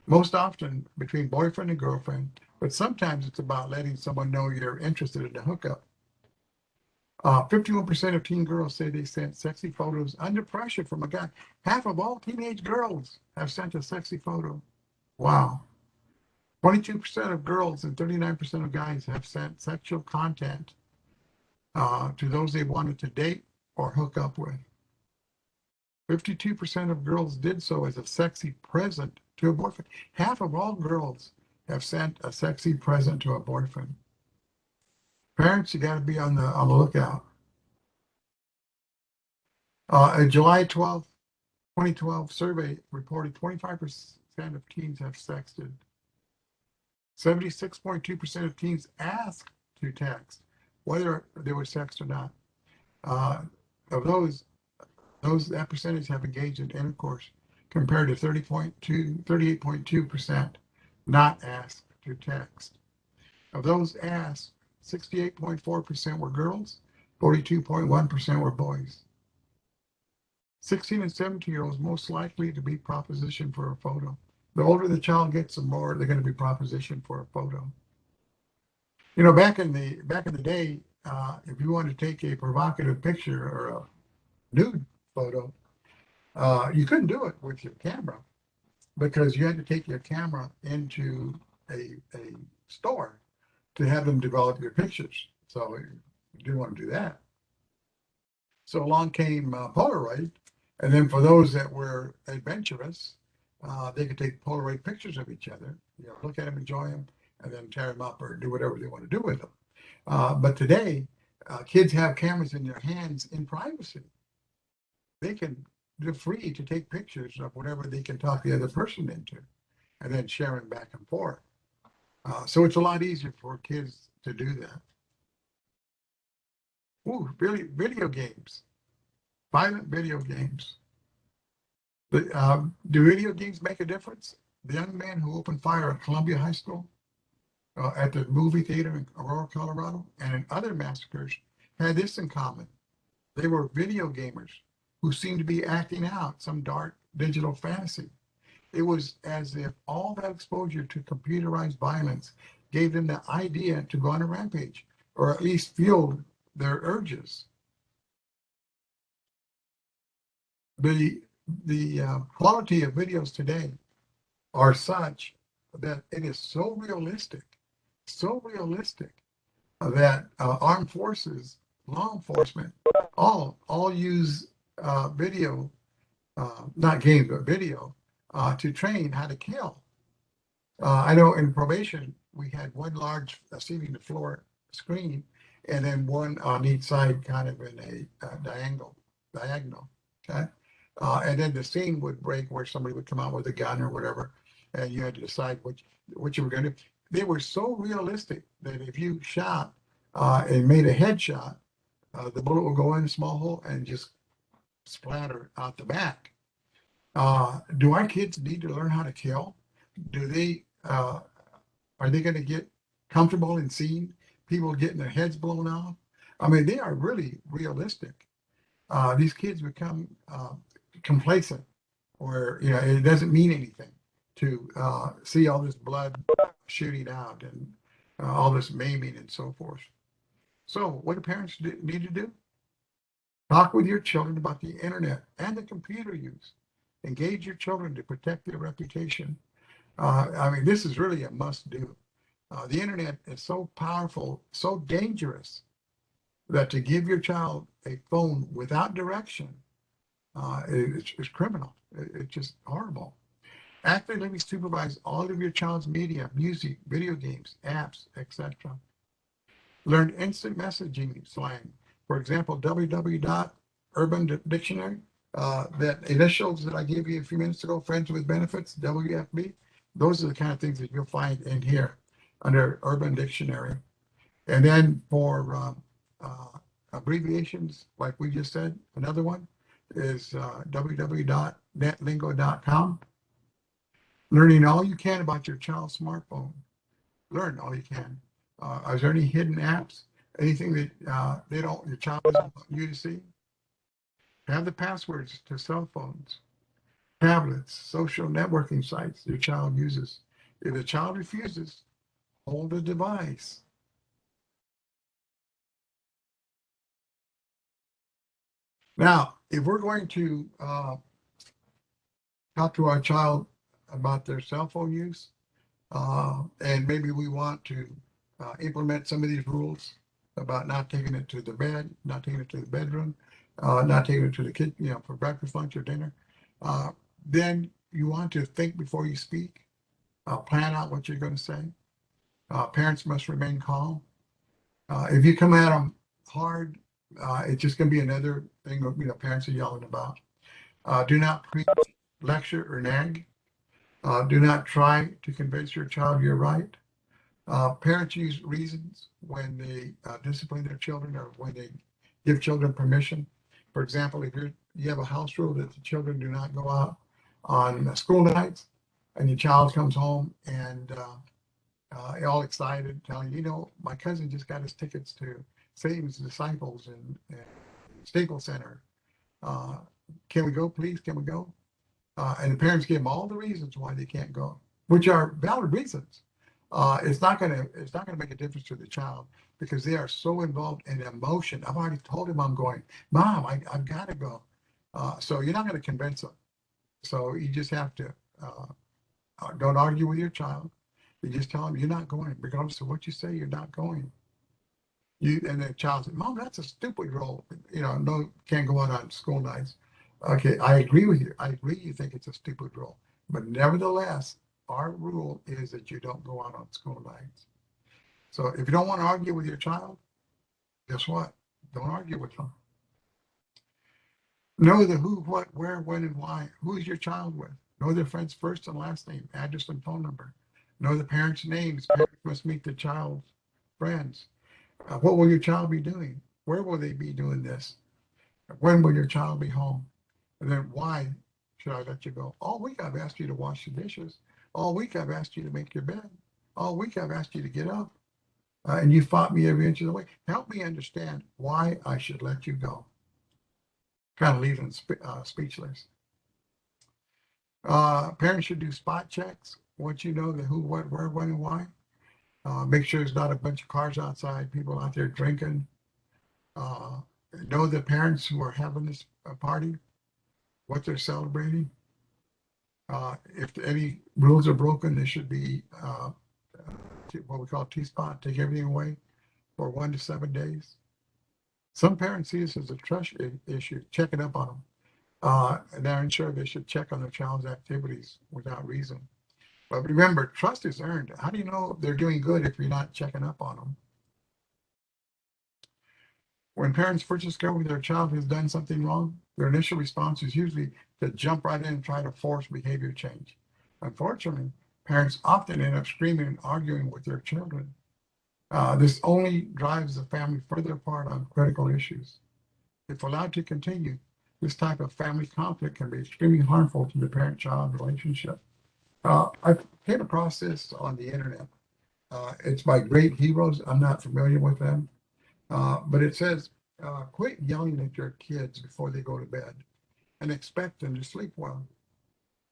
most often between boyfriend and girlfriend, but sometimes it's about letting someone know you're interested in the hookup. 51% of teen girls say they sent sexy photos under pressure from a guy. Half of all teenage girls have sent a sexy photo. Wow. 22% of girls and 39% of guys have sent sexual content to those they wanted to date or hook up with. 52% of girls did so as a sexy present to a boyfriend. Half of all girls have sent a sexy present to a boyfriend. Parents, you got to be on the lookout. A July 12, 2012 survey reported 25% of teens have sexted. 76.2% of teens asked to text, whether they were sexed or not. Of those, that percentage have engaged in intercourse, compared to 38.2% not asked to text. Of those asked, 68.4% were girls, 42.1% were boys. 16 and 17-year-olds most likely to be propositioned for a photo. The older the child gets, the more they're going to be propositioned for a photo. Back in the day, if you wanted to take a provocative picture or a nude photo, you couldn't do it with your camera, because you had to take your camera into a store to have them develop your pictures. So you didn't want to do that. So along came Polaroid, and then for those that were adventurous, they could take Polaroid pictures of each other, look at them, enjoy them, and then tear them up or do whatever they want to do with them. But today, kids have cameras in their hands in privacy. They're free to take pictures of whatever they can talk the other person into, and then share them back and forth. So it's a lot easier for kids to do that. Ooh, really, video games, violent video games. Do video games make a difference? The young man who opened fire at Columbia High School, at the movie theater in Aurora, Colorado, and in other massacres had this in common. They were video gamers who seemed to be acting out some dark digital fantasy. It was as if all that exposure to computerized violence gave them the idea to go on a rampage, or at least fueled their urges. The quality of videos today are such that it is so realistic that armed forces, law enforcement, all use video, not games, but video, to train how to kill. I know in probation, we had one large ceiling to floor screen, and then one on each side, kind of in a diagonal, okay? And then the scene would break where somebody would come out with a gun or whatever, and you had to decide what you were going to do. They were so realistic that if you shot and made a headshot, the bullet will go in a small hole and just splatter out the back. Do our kids need to learn how to kill? Do they are they going to get comfortable in seeing people getting their heads blown off? I mean, they are really realistic. These kids become complacent, where it doesn't mean anything to see all this blood shooting out and all this maiming and so forth. So, what do parents need to do? Talk with your children about the internet and the computer use. Engage your children to protect their reputation. I mean, this is really a must-do. The internet is so powerful, so dangerous, that to give your child a phone without direction is criminal. It's just horrible. Actively supervise all of your child's media, music, video games, apps, etc. Learn instant messaging slang. For example, www.Urban Dictionary, that initials that I gave you a few minutes ago, friends with benefits, WFB, those are the kind of things that you'll find in here under Urban Dictionary. And then for abbreviations, like we just said, another one is www.netlingo.com. Learning all you can about your child's smartphone. Learn all you can. Is there any hidden apps? Anything that your child doesn't want you to see? Have the passwords to cell phones, tablets, social networking sites your child uses. If the child refuses, hold the device. Now, if we're going to talk to our child about their cell phone use, and maybe we want to implement some of these rules about not taking it to the bed, not taking it to the bedroom, not taking it to the kitchen, for breakfast, lunch, or dinner, then you want to think before you speak, plan out what you're going to say. Parents must remain calm. If you come at them hard, it's just going to be another thing parents are yelling about. Do not preach, lecture, or nag. Do not try to convince your child you're right. Parents use reasons when they discipline their children or when they give children permission. For example, if you have a house rule that the children do not go out on school nights, and your child comes home and all excited, telling you, my cousin just got his tickets to Satan's Disciples and Staples Center. Can we go, please? Can we go? And the parents give them all the reasons why they can't go, which are valid reasons. It's not going to make a difference to the child because they are so involved in emotion. I've already told him I'm going. Mom, I've got to go. So you're not going to convince them. So you just have to don't argue with your child. You just tell them you're not going, regardless of what you say. You're not going. And the child said, Mom, that's a stupid rule. No, can't go out on school nights. Okay, I agree with you. I agree you think it's a stupid rule. But nevertheless, our rule is that you don't go out on school nights. So if you don't want to argue with your child, guess what? Don't argue with them. Know the who, what, where, when, and why. Who is your child with? Know their friend's first and last name, address, and phone number. Know the parents' names. Parents must meet the child's friends. What will your child be doing? Where will they be doing this? When will your child be home? And then why should I let you go? All week I've asked you to wash the dishes. All week I've asked you to make your bed. All week I've asked you to get up. And you fought me every inch of the way. Help me understand why I should let you go. Kind of leaving speechless. Parents should do spot checks. Once you know the who, what, where, when, and why. Make sure there's not a bunch of cars outside, people out there drinking. Know the parents who are having this party, what they're celebrating. If any rules are broken, there should be what we call T-spot, take everything away for 1 to 7 days. Some parents see this as a trust issue, checking up on them. And they're unsure they should check on their child's activities without reason. But remember, trust is earned. How do you know they're doing good if you're not checking up on them? When parents first discover their child has done something wrong, their initial response is usually to jump right in and try to force behavior change. Unfortunately, parents often end up screaming and arguing with their children. This only drives the family further apart on critical issues. If allowed to continue, this type of family conflict can be extremely harmful to the parent-child relationship. I came across this on the internet. It's by Great Heroes. I'm not familiar with them, but it says, quit yelling at your kids before they go to bed and expect them to sleep well.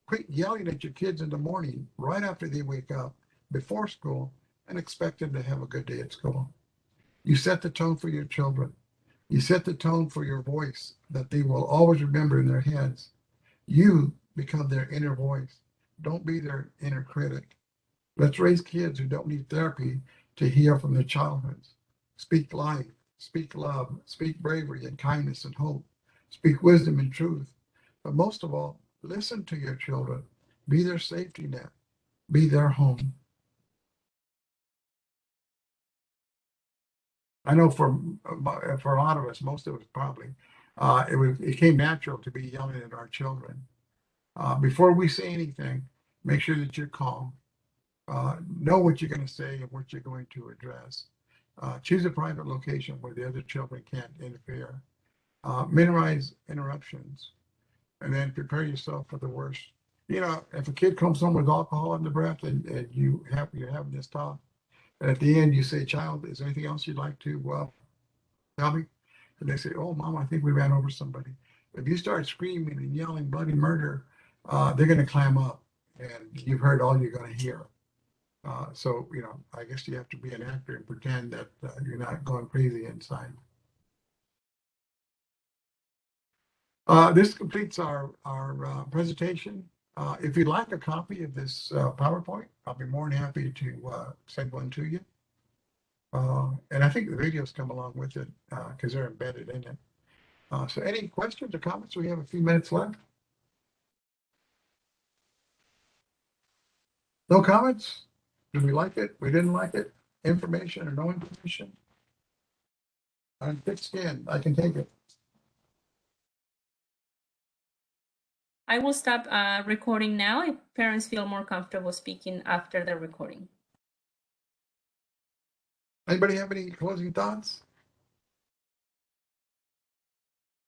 Quit yelling at your kids in the morning, right after they wake up, before school, and expect them to have a good day at school. You set the tone for your children. You set the tone for your voice that they will always remember in their heads. You become their inner voice. Don't be their inner critic. Let's raise kids who don't need therapy to heal from their childhoods. Speak life, speak love, speak bravery and kindness and hope. Speak wisdom and truth. But most of all, listen to your children. Be their safety net. Be their home. I know for a lot of us, most of us probably, it came natural to be yelling at our children. Before we say anything, make sure that you're calm. Know what you're going to say and what you're going to address. Choose a private location where the other children can't interfere. Minimize interruptions, and then prepare yourself for the worst. You know, if a kid comes home with alcohol in the breath and you're having this talk, and at the end you say, "Child, is there anything else you'd like to tell me?" And they say, "Oh, Mom, I think we ran over somebody." If you start screaming and yelling bloody murder, they're going to clam up, and you've heard all you're going to hear. So, you know, I guess you have to be an actor and pretend that you're not going crazy inside. This completes our presentation. If you'd like a copy of this PowerPoint, I'll be more than happy to send one to you. And I think the videos come along with it because they're embedded in it. So any questions or comments? We have a few minutes left. No comments? Did we like it? We didn't like it? Information or no information? On thick skin, I can take it. I will stop recording now if parents feel more comfortable speaking after the recording. Anybody have any closing thoughts?